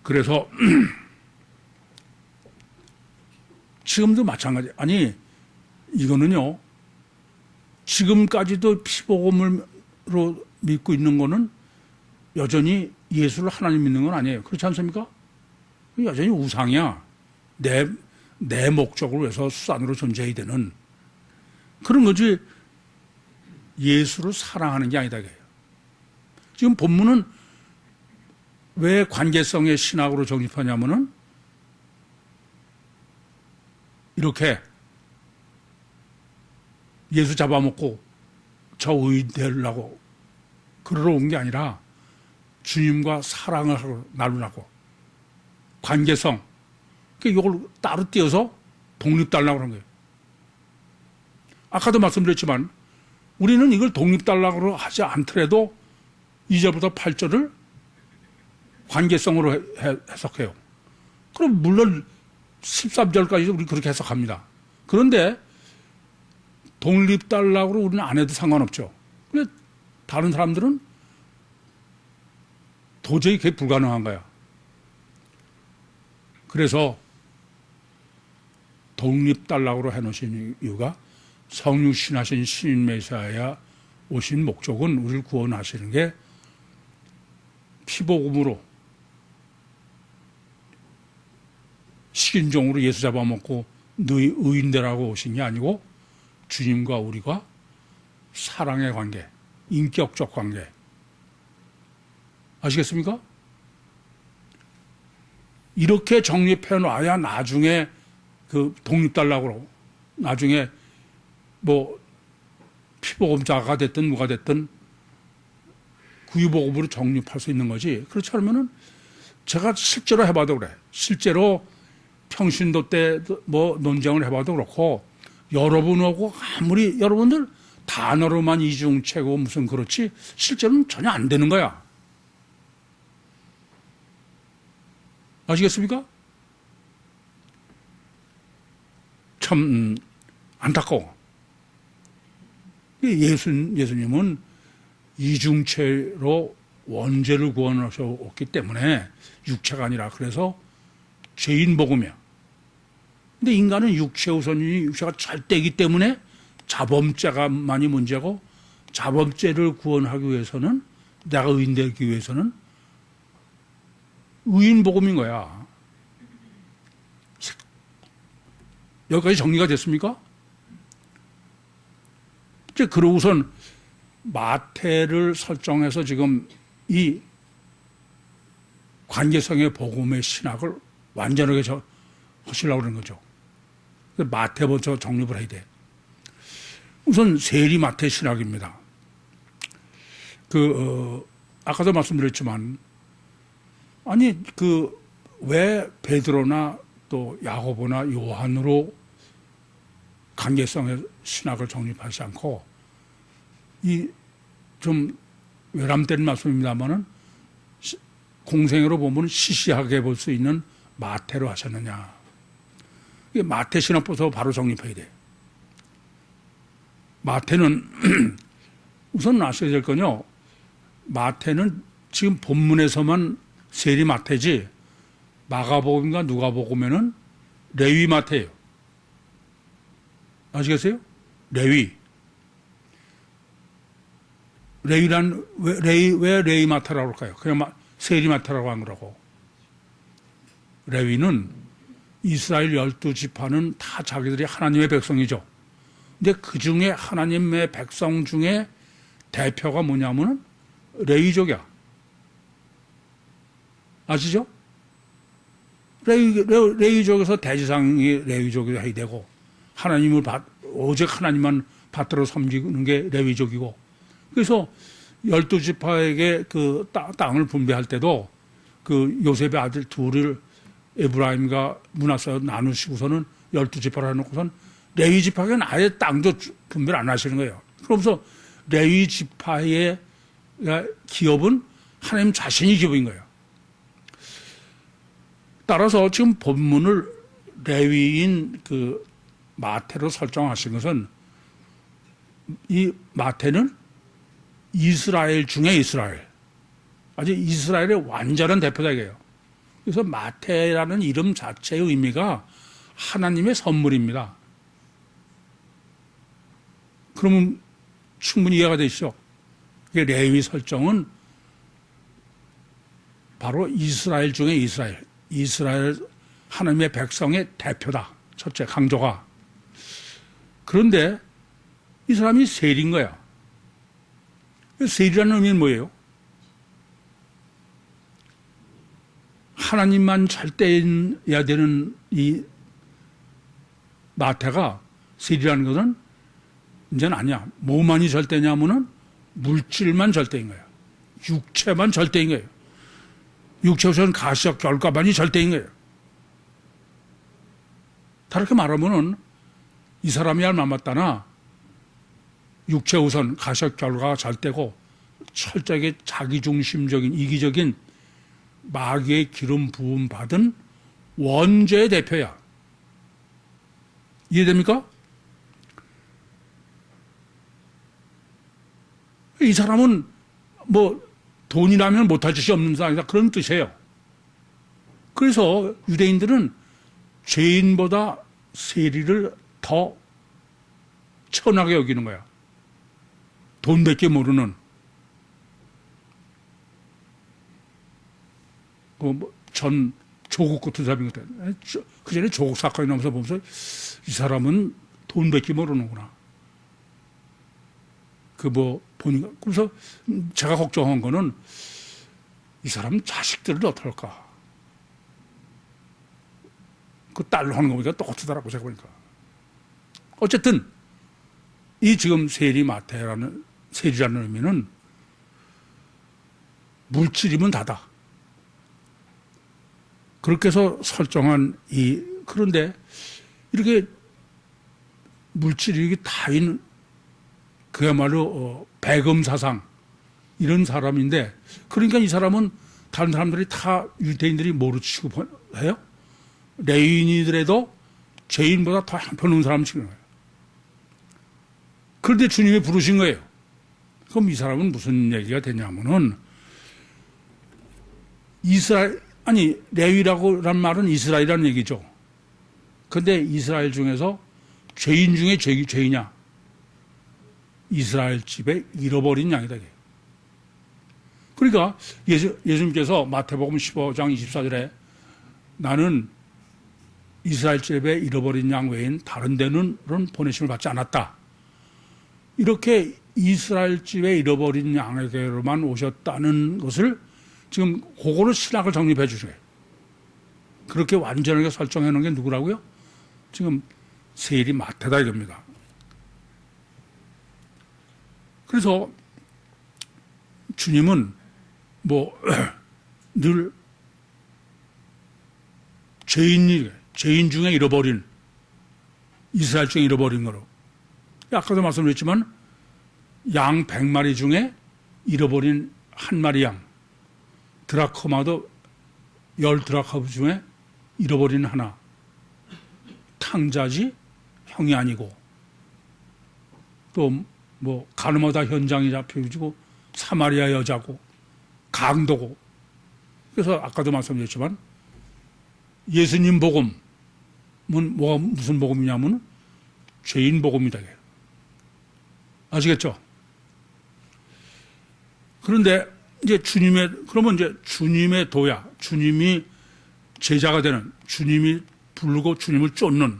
그래서 지금도 마찬가지. 아니 이거는요. 지금까지도 피복음으로 믿고 있는 거는 여전히 예수를 하나님 믿는 건 아니에요. 그렇지 않습니까? 여전히 우상이야. 내 목적을 위해서 수단으로 존재해야 되는 그런 거지 예수를 사랑하는 게 아니다. 이거예요. 지금 본문은 왜 관계성의 신학으로 정립하냐면은 이렇게 예수 잡아먹고 저 의인 되려고 그러러 온 게 아니라 주님과 사랑을 하고 나누라고 관계성 이걸 따로 띄어서 독립달라고 그런 거예요. 아까도 말씀드렸지만 우리는 이걸 독립달라고 하지 않더라도 2절부터 8절을 관계성으로 해석해요. 그럼 물론 13절까지도 우리 그렇게 해석합니다. 그런데 독립달라고 우리는 안 해도 상관없죠. 근데 다른 사람들은 도저히 그게 불가능한 거야. 그래서 독립달라고 해놓으신 이유가 성육신하신 신인 메시아야 오신 목적은 우리를 구원하시는 게 피복음으로 식인종으로 예수 잡아먹고 너희 의인되라고 오신 게 아니고 주님과 우리가 사랑의 관계, 인격적 관계. 아시겠습니까? 이렇게 정립해 놔야 나중에 그 독립달라고 나중에 뭐 피복음자가 됐든 누가 됐든 구유복음으로 정립할 수 있는 거지. 그렇지 않으면은 제가 실제로 해봐도 그래. 실제로 평신도 때 뭐 논쟁을 해봐도 그렇고 여러분하고 아무리 여러분들 단어로만 이중체고 무슨 그렇지 실제로는 전혀 안 되는 거야. 아시겠습니까? 참 안타까워. 예수님은 이중체로 원죄를 구원하셨기 때문에 육체가 아니라 그래서 죄인 복음이야. 근데 인간은 육체 우선이 육체가 절대이기 때문에 자범죄가 많이 문제고 자범죄를 구원하기 위해서는 내가 의인 되기 위해서는 의인 복음인 거야. 여기까지 정리가 됐습니까? 이제 그러고선 마태를 설정해서 지금 이 관계성의 복음의 신학을 완전하게 하시려고 그러는 거죠. 마태부터 정립을 해야 돼. 우선 세리 마태 신학입니다. 아까도 말씀드렸지만, 아니, 왜 베드로나 또 야고보나 요한으로 관계성의 신학을 정립하지 않고, 좀 외람된 말씀입니다만은, 공생으로 보면 시시하게 볼 수 있는 마태로 하셨느냐. 이게 마태 신학부터 바로 정립해야 돼. 마태는 우선 아셔야 될 건요. 마태는 지금 본문에서만 세리 마태지 마가복음과 누가복음에는 레위 마태예요. 아시겠어요? 레위. 레위란 왜 레위 마태라고 할까요? 그냥 세리 마태라고 한 거라고. 레위는 이스라엘 12지파는 다 자기들이 하나님의 백성이죠. 근데 그 중에 하나님의 백성 중에 대표가 뭐냐면은 레위족이야. 아시죠? 레위족에서 대지상이 레위족이 해야 되고, 오직 하나님만 받들어 섬기는 게 레위족이고, 그래서 12지파에게 그 땅을 분배할 때도 그 요셉의 아들 둘을 에브라임과 므낫세로 나누시고서는 12지파를 해놓고선 레위 지파에게는 아예 땅도 분배를 안 하시는 거예요. 그러면서 레위 지파의 기업은 하나님 자신이 기업인 거예요. 따라서 지금 본문을 레위인 그 마태로 설정하신 것은 이 마태는 이스라엘 중에 이스라엘, 아주 이스라엘의 완전한 대표다 이거예요. 그래서 마태라는 이름 자체의 의미가 하나님의 선물입니다. 그러면 충분히 이해가 되시죠? 레위 설정은 바로 이스라엘 중에 이스라엘 하나님의 백성의 대표다. 첫째, 강조가. 그런데 이 사람이 셀인 거야. 셀이라는 의미는 뭐예요? 하나님만 절대해야 되는 이 마태가 셀이라는 것은 이제는 아니야. 뭐만이 절대냐면은 물질만 절대인 거예요. 육체만 절대인 거예요. 육체 우선 가시적 결과만이 절대인 거예요. 다르게 말하면은 이 사람이 할 말맞다나 육체 우선 가시적 결과가 절대고 철저하게 자기중심적인 이기적인 마귀의 기름 부음 받은 원죄의 대표야. 이해됩니까? 이 사람은 뭐 돈이라면 못할 짓이 없는 사람이다 그런 뜻이에요. 그래서 유대인들은 죄인보다 세리를 더 천하게 여기는 거야. 돈밖에 모르는. 전 조국 같은 사람인 것 같아요. 그 전에 조국 사건이 나면서 보면서 이 사람은 돈밖에 모르는구나. 보니까. 그래서 제가 걱정한 거는 이 사람 자식들을 어떨까. 그 딸로 하는 거 보니까 똑같더라고, 제가 보니까. 어쨌든, 이 지금 세리라는 의미는 물질이면 다다. 그렇게 해서 설정한 그런데 이렇게 물질이 다인 그야말로 배금사상 이런 사람인데 그러니까 이 사람은 다른 사람들이 다 유대인들이 뭐로 취급해요? 레위인이더라도 죄인보다 더 형편없는 사람을 취급해요. 그런데 주님이 부르신 거예요. 그럼 이 사람은 무슨 얘기가 되냐면은 레위라고란 말은 이스라엘이라는 얘기죠. 그런데 이스라엘 중에서 죄인 중에 죄이냐? 이스라엘 집에 잃어버린 양이다. 그러니까 예수님께서 마태복음 15장 24절에 나는 이스라엘 집에 잃어버린 양 외엔 다른 데는 보내심을 받지 않았다. 이렇게 이스라엘 집에 잃어버린 양에게로만 오셨다는 것을 지금 그거를 신학을 정립해 주세요. 그렇게 완전하게 설정해 놓은 게 누구라고요? 지금 세리 마태다 이겁니다. 그래서 주님은 늘 죄인 중에 잃어버린 이스라엘 중에 잃어버린 거로. 아까도 말씀드렸지만 양 100마리 중에 잃어버린 한 마리 양. 드라크마도 10드라크마 중에 잃어버린 하나. 탕자지 형이 아니고 또 가늠하다 현장이 잡혀지고 사마리아 여자고 강도고. 그래서 아까도 말씀드렸지만 예수님 복음은 무슨 복음이냐면 죄인 복음이다. 아시겠죠? 그런데 이제 그러면 이제 주님의 도야, 주님이 제자가 되는, 주님이 부르고 주님을 쫓는,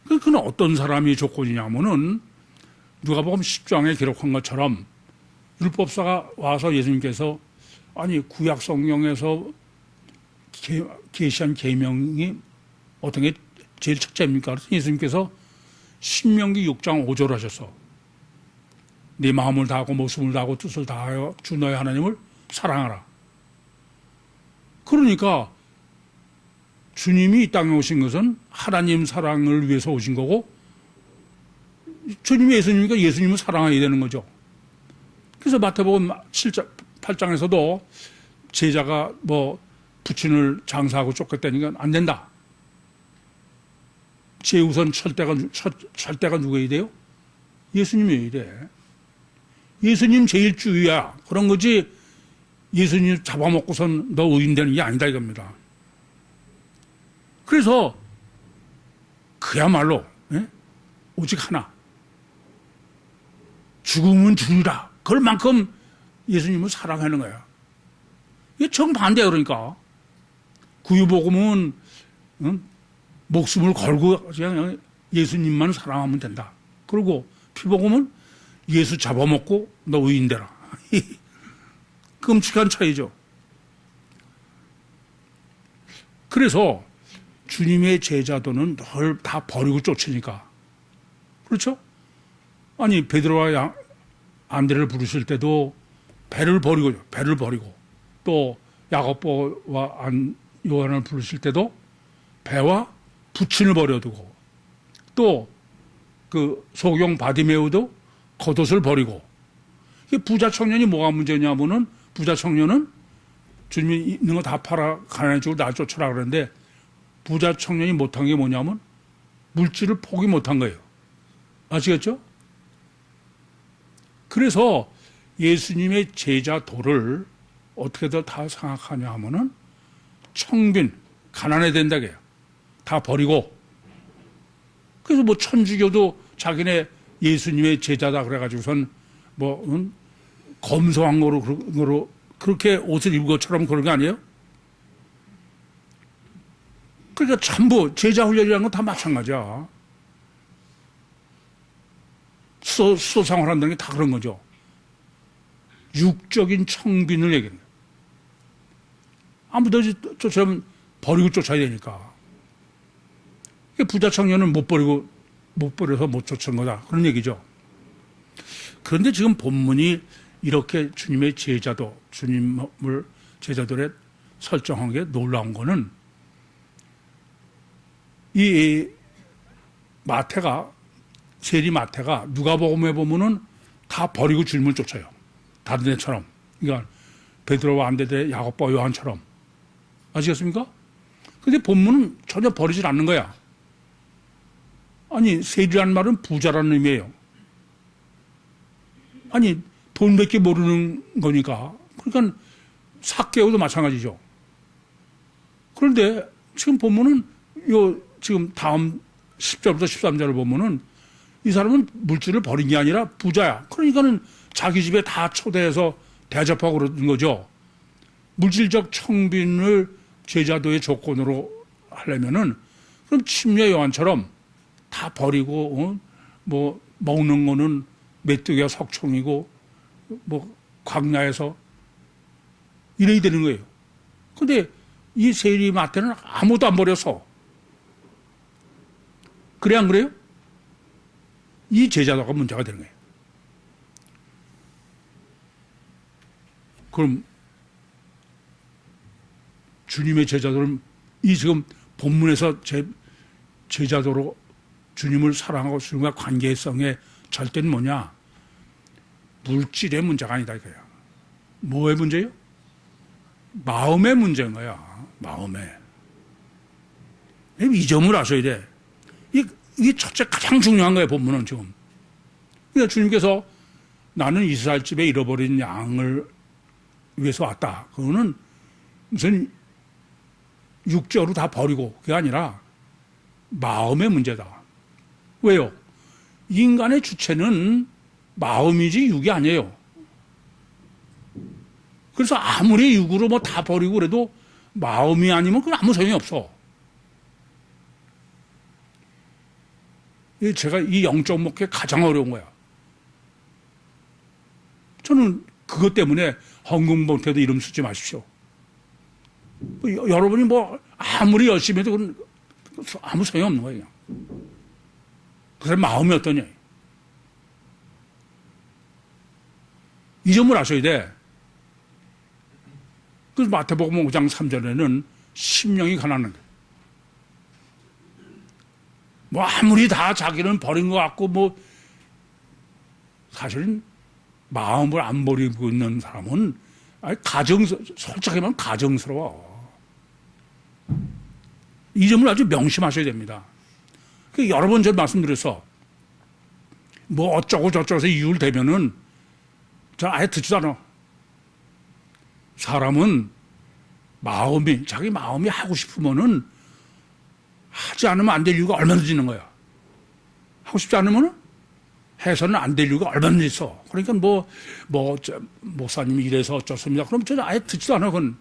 그건 어떤 사람이 조건이냐면은 누가복음 10장에 기록한 것처럼 율법사가 와서 예수님께서 구약 성경에서 계시한 계명이 어떤 게 제일 첫째입니까? 그래서 예수님께서 신명기 6장 5절 하셔서 네 마음을 다하고 목숨을 다하고 뜻을 다하여 주 너의 하나님을 사랑하라. 그러니까 주님이 이 땅에 오신 것은 하나님 사랑을 위해서 오신 거고 주님이 예수님이니까 예수님을 사랑해야 되는 거죠. 그래서 마태복음 7장, 8장에서도 제자가 뭐 부친을 장사하고 쫓겼다니까 안 된다. 제우선 철대가 누구여야 돼요? 예수님이어야 돼. 예수님 제일 주의야. 그런 거지 예수님 잡아먹고선 너 의인되는 게 아니다 이겁니다. 그래서 그야말로 오직 하나. 죽음은 죽이라. 그럴 만큼 예수님을 사랑하는 거야. 이게 정반대야 그러니까. 구유복음은 목숨을 걸고 그냥 예수님만 사랑하면 된다. 그리고 피복음은 예수 잡아먹고 너 의인되라. 끔찍한 차이죠. 그래서 주님의 제자도는 늘 다 버리고 쫓으니까. 그렇죠? 아니 베드로와 안드레를 부르실 때도 배를 버리고 또 야고보와 요한을 부르실 때도 배와 부친을 버려두고 또 그 소경 바디메우도 겉옷을 버리고. 부자 청년이 뭐가 문제냐면은 부자 청년은 주님이 있는 거 다 팔아 가난해 주고 나 쫓으라 그러는데 부자 청년이 못한 게 뭐냐면 물질을 포기 못한 거예요. 아시겠죠? 그래서 예수님의 제자도를 어떻게들 다 생각하냐 하면은 청빈, 가난해야 된다고요. 다 버리고. 그래서 뭐 천주교도 자기네 예수님의 제자다 그래가지고선 뭐 검소한 거로 그렇게 옷을 입은 것처럼 그런 거 아니에요? 그러니까 전부 제자 훈련이라는 건 다 마찬가지야. 수도생활 한다는 게 다 그런 거죠. 육적인 청빈을 얘기하는 거예요. 아무도 저처럼 버리고 쫓아야 되니까. 부자 청년은 못 버려서 못 쫓은 거다. 그런 얘기죠. 그런데 지금 본문이 이렇게 주님의 주님을 제자들에 설정한 게 놀라운 거는 이 세리 마태가 누가복음에 보면은 다 버리고 주님을 쫓아요. 다른 데처럼. 그러니까 베드로와 안드레, 야고보와 요한처럼. 아시겠습니까? 근데 본문은 전혀 버리질 않는 거야. 아니 세리라는 말은 부자라는 의미예요. 아니 돈밖에 모르는 거니까. 그러니까 삭개오도 마찬가지죠. 그런데 지금 보면은 지금 다음 10절부터 13절을 보면은 이 사람은 물질을 버린 게 아니라 부자야. 그러니까는 자기 집에 다 초대해서 대접하고 그러는 거죠. 물질적 청빈을 제자도의 조건으로 하려면은 그럼 침례 요한처럼 다 버리고 뭐 먹는 거는 메뚜기와 석청이고 뭐 광야에서 이래야 되는 거예요. 근데 이 세리 마태는 아무도 안 버려서. 그래 안 그래요? 이 제자도가 문제가 되는 거예요. 그럼 주님의 제자도는 이 지금 본문에서 제자도로 주님을 사랑하고 주님과 관계성의 절대는 뭐냐? 물질의 문제가 아니다 이거야. 뭐의 문제요? 마음의 문제인 거야. 마음에. 이 점을 아셔야 돼. 이게 첫째 가장 중요한 거예요. 본문은 지금. 그러니까 주님께서 나는 이스라엘 집에 잃어버린 양을 위해서 왔다. 그거는 무슨 육적으로 다 버리고 그게 아니라 마음의 문제다. 왜요? 인간의 주체는 마음이지 육이 아니에요. 그래서 아무리 육으로 뭐 다 버리고 그래도 마음이 아니면 그건 아무 소용이 없어. 제가 이 영적 목회 가장 어려운 거야. 저는 그것 때문에 헌금봉태도 이름 쓰지 마십시오. 여러분이 뭐 아무리 열심히 해도 그건 아무 소용이 없는 거예요. 그 사람 마음이 어떠냐. 이 점을 아셔야 돼. 그래서 마태복음 5장 3절에는 심령이 가난한 거예요. 뭐 아무리 다 자기는 버린 것 같고 뭐 사실은 마음을 안 버리고 있는 사람은 솔직히 말하면 가정스러워. 이 점을 아주 명심하셔야 됩니다. 여러 번 제가 말씀드려서 뭐 어쩌고 저쩌고 해서 이유를 대면은 저 아예 듣지도 않아. 사람은 자기 마음이 하고 싶으면은 하지 않으면 안 될 이유가 얼마든지 있는 거야. 하고 싶지 않으면은 해서는 안 될 이유가 얼마든지 있어. 그러니까 목사님이 이래서 어쩌습니다. 그럼 저는 아예 듣지도 않아. 그건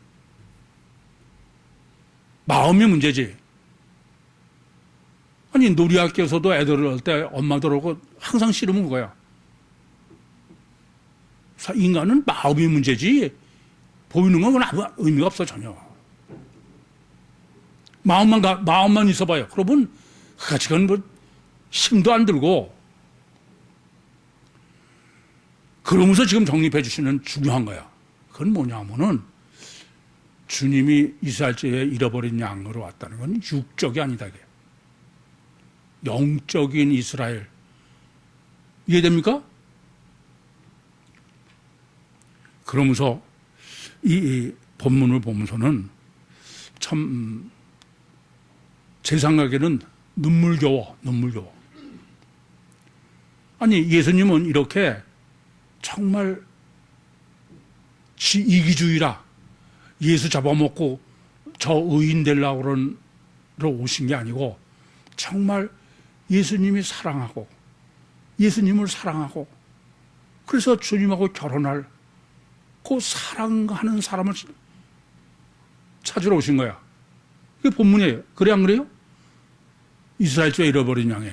마음이 문제지. 아니, 놀이학교에서도 애들을 할 때 엄마들하고 항상 씨름은 그거야. 인간은 마음이 문제지, 보이는 건 아무 의미가 없어, 전혀. 마음만 있어봐요. 그러면 그같이 그건 힘도 안 들고, 그러면서 지금 정립해 주시는 중요한 거야. 그건 뭐냐 하면은, 주님이 이스라엘에 잃어버린 양으로 왔다는 건 육적이 아니다. 영적인 이스라엘. 이해됩니까? 그러면서 이 본문을 보면서는 참 제 생각에는 눈물겨워. 아니, 예수님은 이렇게 정말 이기주의라 예수 잡아먹고 저 의인 되려고 오신 게 아니고 정말 예수님을 사랑하고 그래서 주님하고 결혼할 그 사랑하는 사람을 찾으러 오신 거야. 그게 본문이에요. 그래 안 그래요? 이스라엘주에 잃어버린 양에.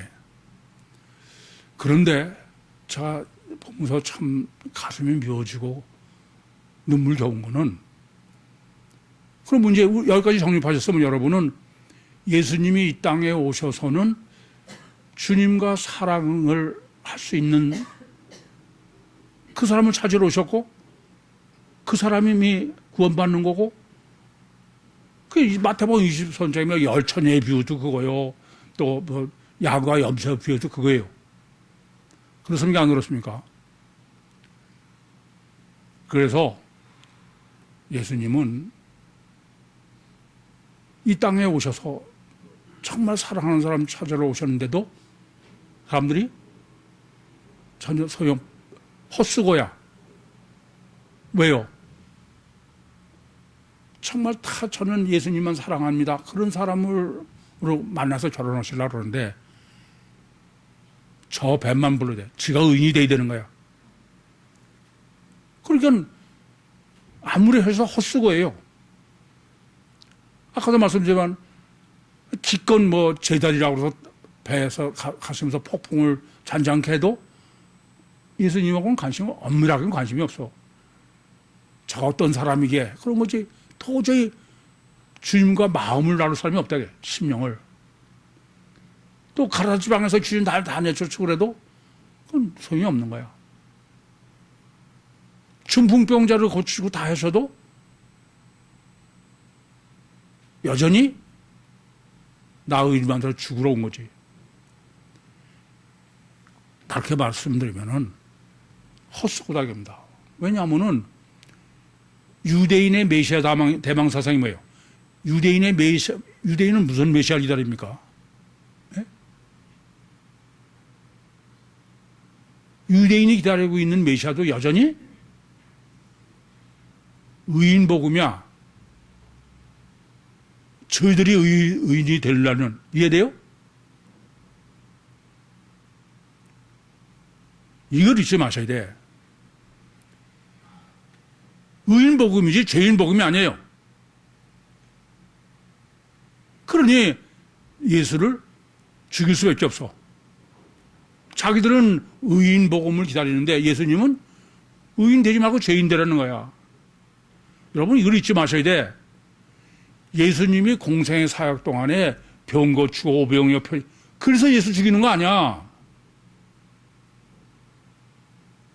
그런데 제가 보면서 참 가슴이 미워지고 눈물겨운 거는, 그럼 문제 여기까지 정립하셨으면 여러분은 예수님이 이 땅에 오셔서는 주님과 사랑을 할 수 있는 그 사람을 찾으러 오셨고 그 사람이 구원받는 거고, 그 마태복음 20선장이면 열처녀의 비유도 그거요. 또 뭐 야구와 염소 비유도 그거예요. 그렇습니까? 안 그렇습니까? 그래서 예수님은 이 땅에 오셔서 정말 사랑하는 사람 찾으러 오셨는데도 사람들이 전혀 헛수고야. 왜요? 정말 다 저는 예수님만 사랑합니다. 그런 사람으로 만나서 결혼하시려고 그러는데 저 뱀만 불러야 돼. 지가 의인이 돼야 되는 거야. 그러니까 아무리 해서 헛수고예요. 아까도 말씀드렸지만 기껏 뭐 제자리라고 해서 배에서 가시면서 폭풍을 잔잔케 해도 예수님하고는 엄밀하게는 관심이 없어. 저 어떤 사람이게 그런 거지. 도저히 주님과 마음을 나눌 사람이 없다. 심령을. 또 가라지방에서 주님 날 다 내쫓고 그래도 그건 소용이 없는 거야. 중풍병자를 고치고 다 하셔도 여전히 나의 일만 들어 죽으러 온 거지. 그렇게 말씀드리면은 헛수고다깁니다. 왜냐하면은 유대인의 메시아 대망 사상이 뭐예요? 유대인은 무슨 메시아를 기다립니까? 네? 유대인이 기다리고 있는 메시아도 여전히 의인 복음이야. 저희들이 의인이 되려는, 이해돼요? 이걸 잊지 마셔야 돼. 의인 복음이지 죄인 복음이 아니에요. 그러니 예수를 죽일 수밖에 없어. 자기들은 의인 복음을 기다리는데 예수님은 의인 되지 말고 죄인 되라는 거야. 여러분 이걸 잊지 마셔야 돼. 예수님이 공생의 사역 동안에 병 고치고 오병 옆에, 그래서 예수 죽이는 거 아니야.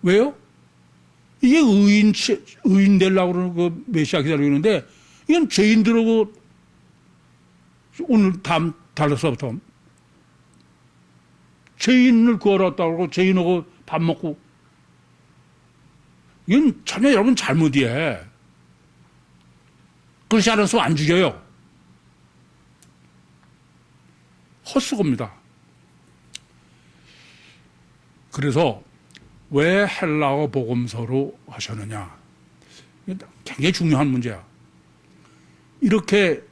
왜요? 이게 의인 되려고 그러는 그 메시아 기다리고 있는데, 이건 죄인들하고 오늘 다음 달라서부터 죄인을 구하러 죄인하고 밥 먹고, 이건 전혀 여러분 잘못이에요. 그렇지 않아서 안 죽여요. 헛수고입니다. 그래서 왜 헬라어 복음서로 하셨느냐? 굉장히 중요한 문제야. 이렇게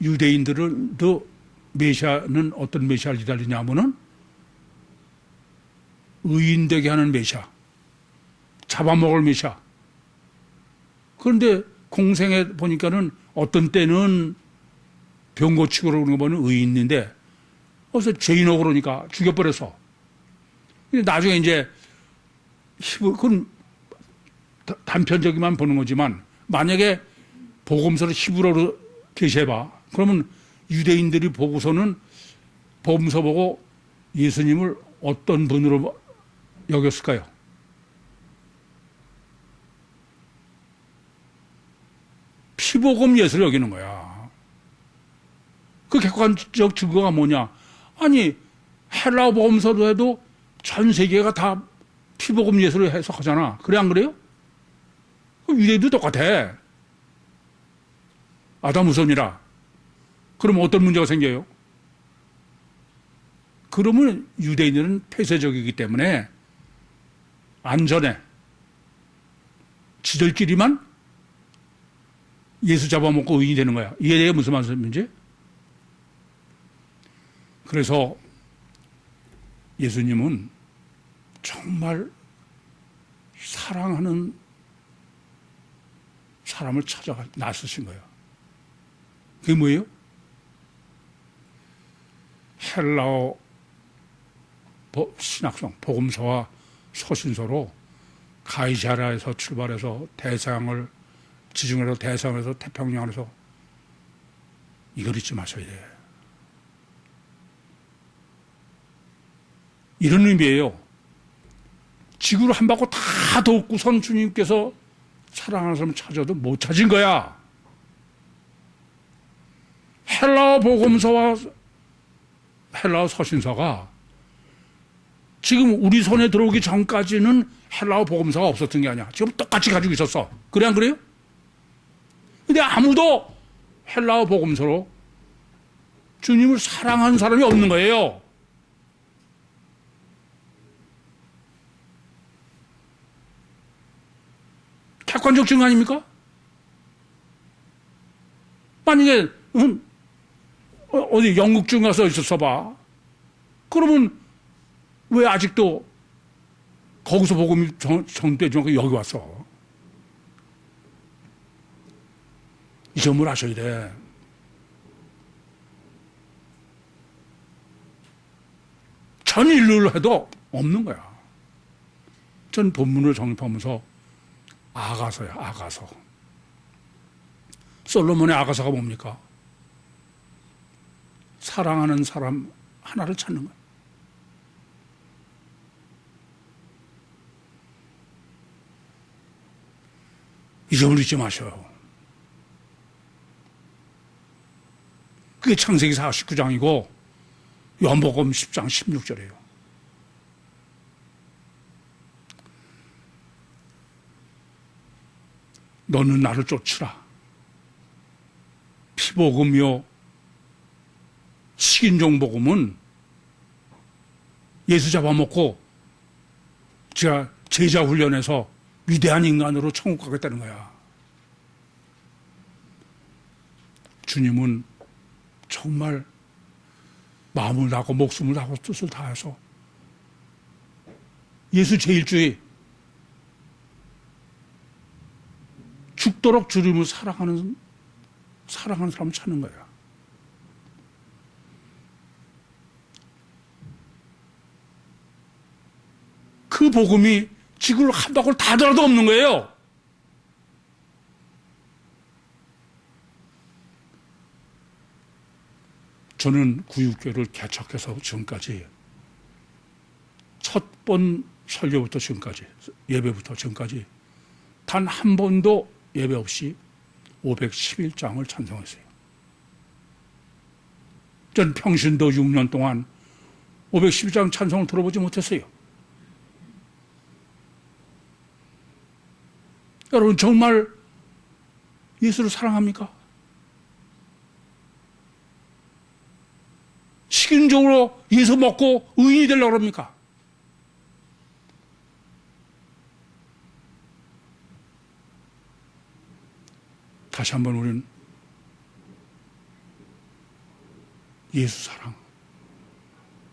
유대인들도 메시아는 어떤 메시아를 기다리냐 하면은 의인되게 하는 메시아, 잡아먹을 메시아. 그런데 공생에 보니까는 어떤 때는 병 고치고 그러는 거 보면 의인인데, 어서 죄인하고 그러니까 죽여버려서. 나중에 이제 그건 단편적이만 보는 거지만, 만약에 복음서를 히브리어로 게시해봐. 그러면 유대인들이 보고서는 복음서 보고 예수님을 어떤 분으로 여겼을까요? 피복음 예수를 여기는 거야. 그 객관적 증거가 뭐냐? 아니, 헬라어 복음서도 해도 전 세계가 다 피복음 예수를 해석하잖아. 그래, 안 그래요? 유대인도 똑같아. 아담 후손이라. 그러면 어떤 문제가 생겨요? 그러면 유대인들은 폐쇄적이기 때문에 안전해. 지들끼리만 예수 잡아먹고 의인이 되는 거야. 이게 무슨 말씀인지? 그래서 예수님은 정말 사랑하는 사람을 찾아가 나서신 거예요. 그게 뭐예요? 헬라어 신학성, 복음서와 서신서로 가이사랴에서 출발해서 대서양을 지중해에서 대서양에서 태평양에서 이걸 잊지 마셔야 돼. 이런 의미예요. 지구를 한 바퀴 다 돕고선 주님께서 사랑하는 사람을 찾아도 못 찾은 거야. 헬라어 복음서와 헬라어 서신서가 지금 우리 손에 들어오기 전까지는 헬라어 복음서가 없었던 게 아니야. 지금 똑같이 가지고 있었어. 그래, 안 그래요? 근데 아무도 헬라어 복음서로 주님을 사랑한 사람이 없는 거예요. 객관적 증거 아닙니까? 만약에 어디 영국 중 가서 있었어 봐. 그러면 왜 아직도 거기서 복음이 전돼주고 여기 왔어? 이 점을 아셔야 돼. 전 인류를 해도 없는 거야. 전 본문을 정립하면서 아가서야, 아가서. 솔로몬의 아가서가 뭡니까? 사랑하는 사람 하나를 찾는 거야. 이 점을 잊지 마셔요. 그게 창세기 49장이고 요한복음 10장 16절이에요. 너는 나를 쫓으라. 피복음이요 식인종복음은 예수 잡아먹고 제가 제자 훈련해서 위대한 인간으로 천국 가겠다는 거야. 주님은 정말 마음을 다하고 목숨을 다하고 뜻을 다해서 예수 제1주의 죽도록 주님을 사랑하는 사람을 찾는 거야. 그 복음이 지구를 한 바퀴 다 돌아도 없는 거예요. 저는 구육교를 개척해서 지금까지 첫 번 설교부터 지금까지 예배부터 지금까지 단 한 번도 예배 없이 511장을 찬송했어요. 전 평신도 6년 동안 511장 찬송을 들어보지 못했어요. 여러분 정말 예수를 사랑합니까? 식인적으로 예수 먹고 의인이 되려고 합니까? 다시 한번 우리는 예수 사랑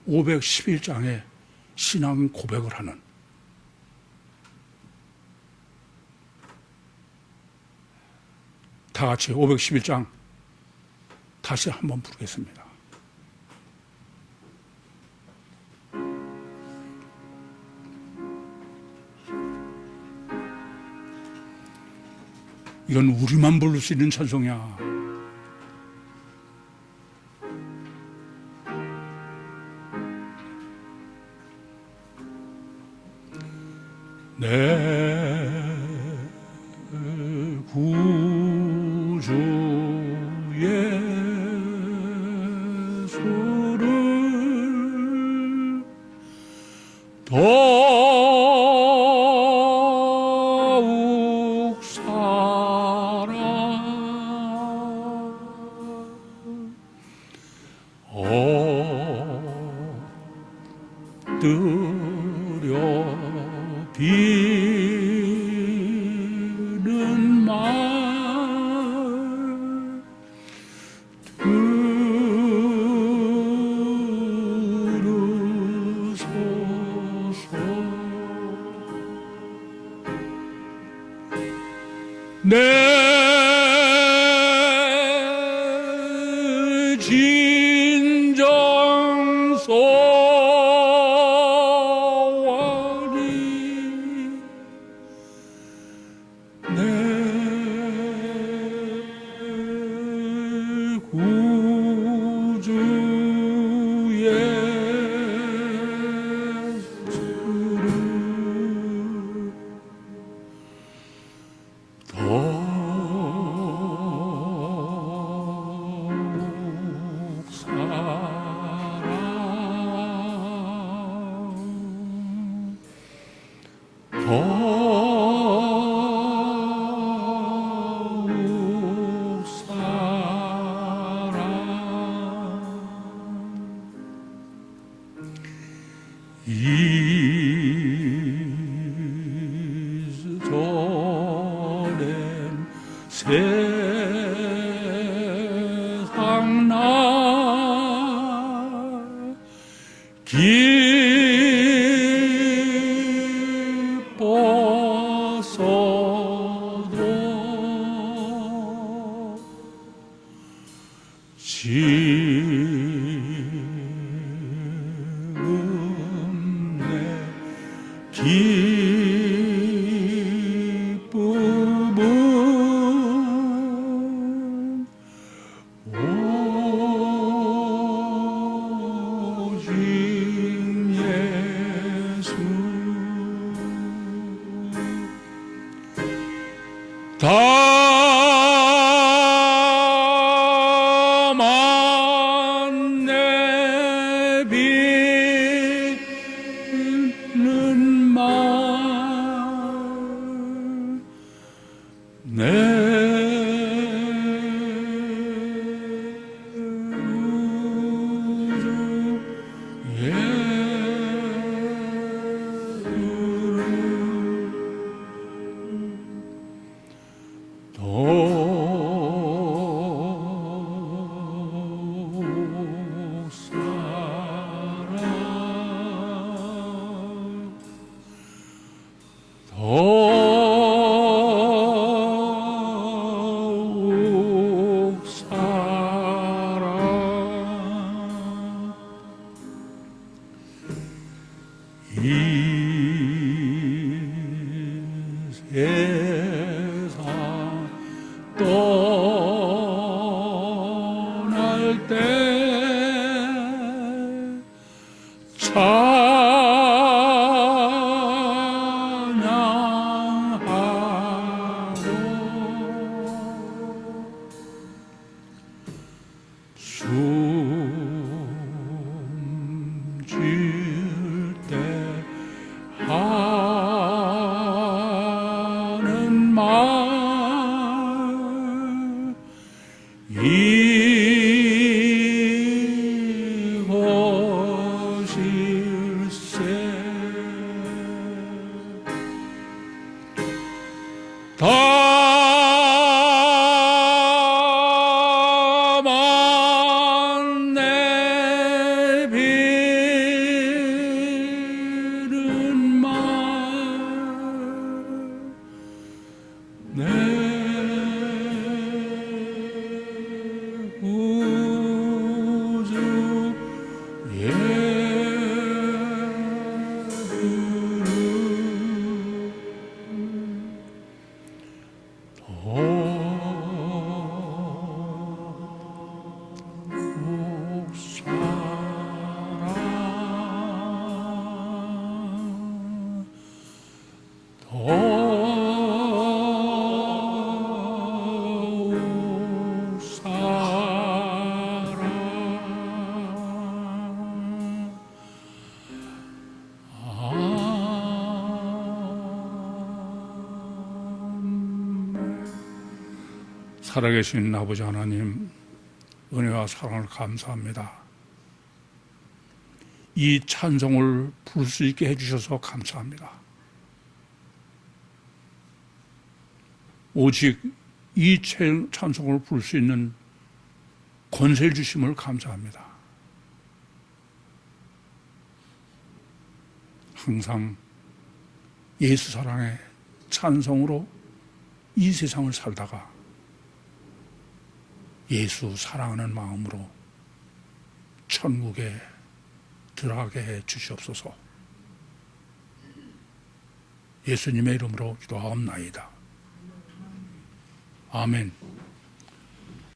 511장의 신앙 고백을 하는 다 같이 511장 다시 한번 부르겠습니다. 이건 우리만 부를 수 있는 찬송이야. 내 구주 예수를 더욱 사랑 엎드려 비는 말 들으소서. 내 진정 소원이 내 구주 예수를 더욱 사랑 더욱 사랑 이전엔 세상 나 기뻐서도 지금 내 기쁨은 오직 예수 다만 내비는 말 내 구주 예수를 더 다만 내비는 내 구주 살아계신 아버지 하나님, 은혜와 사랑을 감사합니다. 이 찬송을 부를 수 있게 해주셔서 감사합니다. 오직 이 찬송을 부를 수 있는 권세를 주심을 감사합니다. 항상 예수 사랑의 찬송으로 이 세상을 살다가 예수 사랑하는 마음으로 천국에 들어가게 해 주시옵소서. 예수님의 이름으로 기도하옵나이다. 아멘.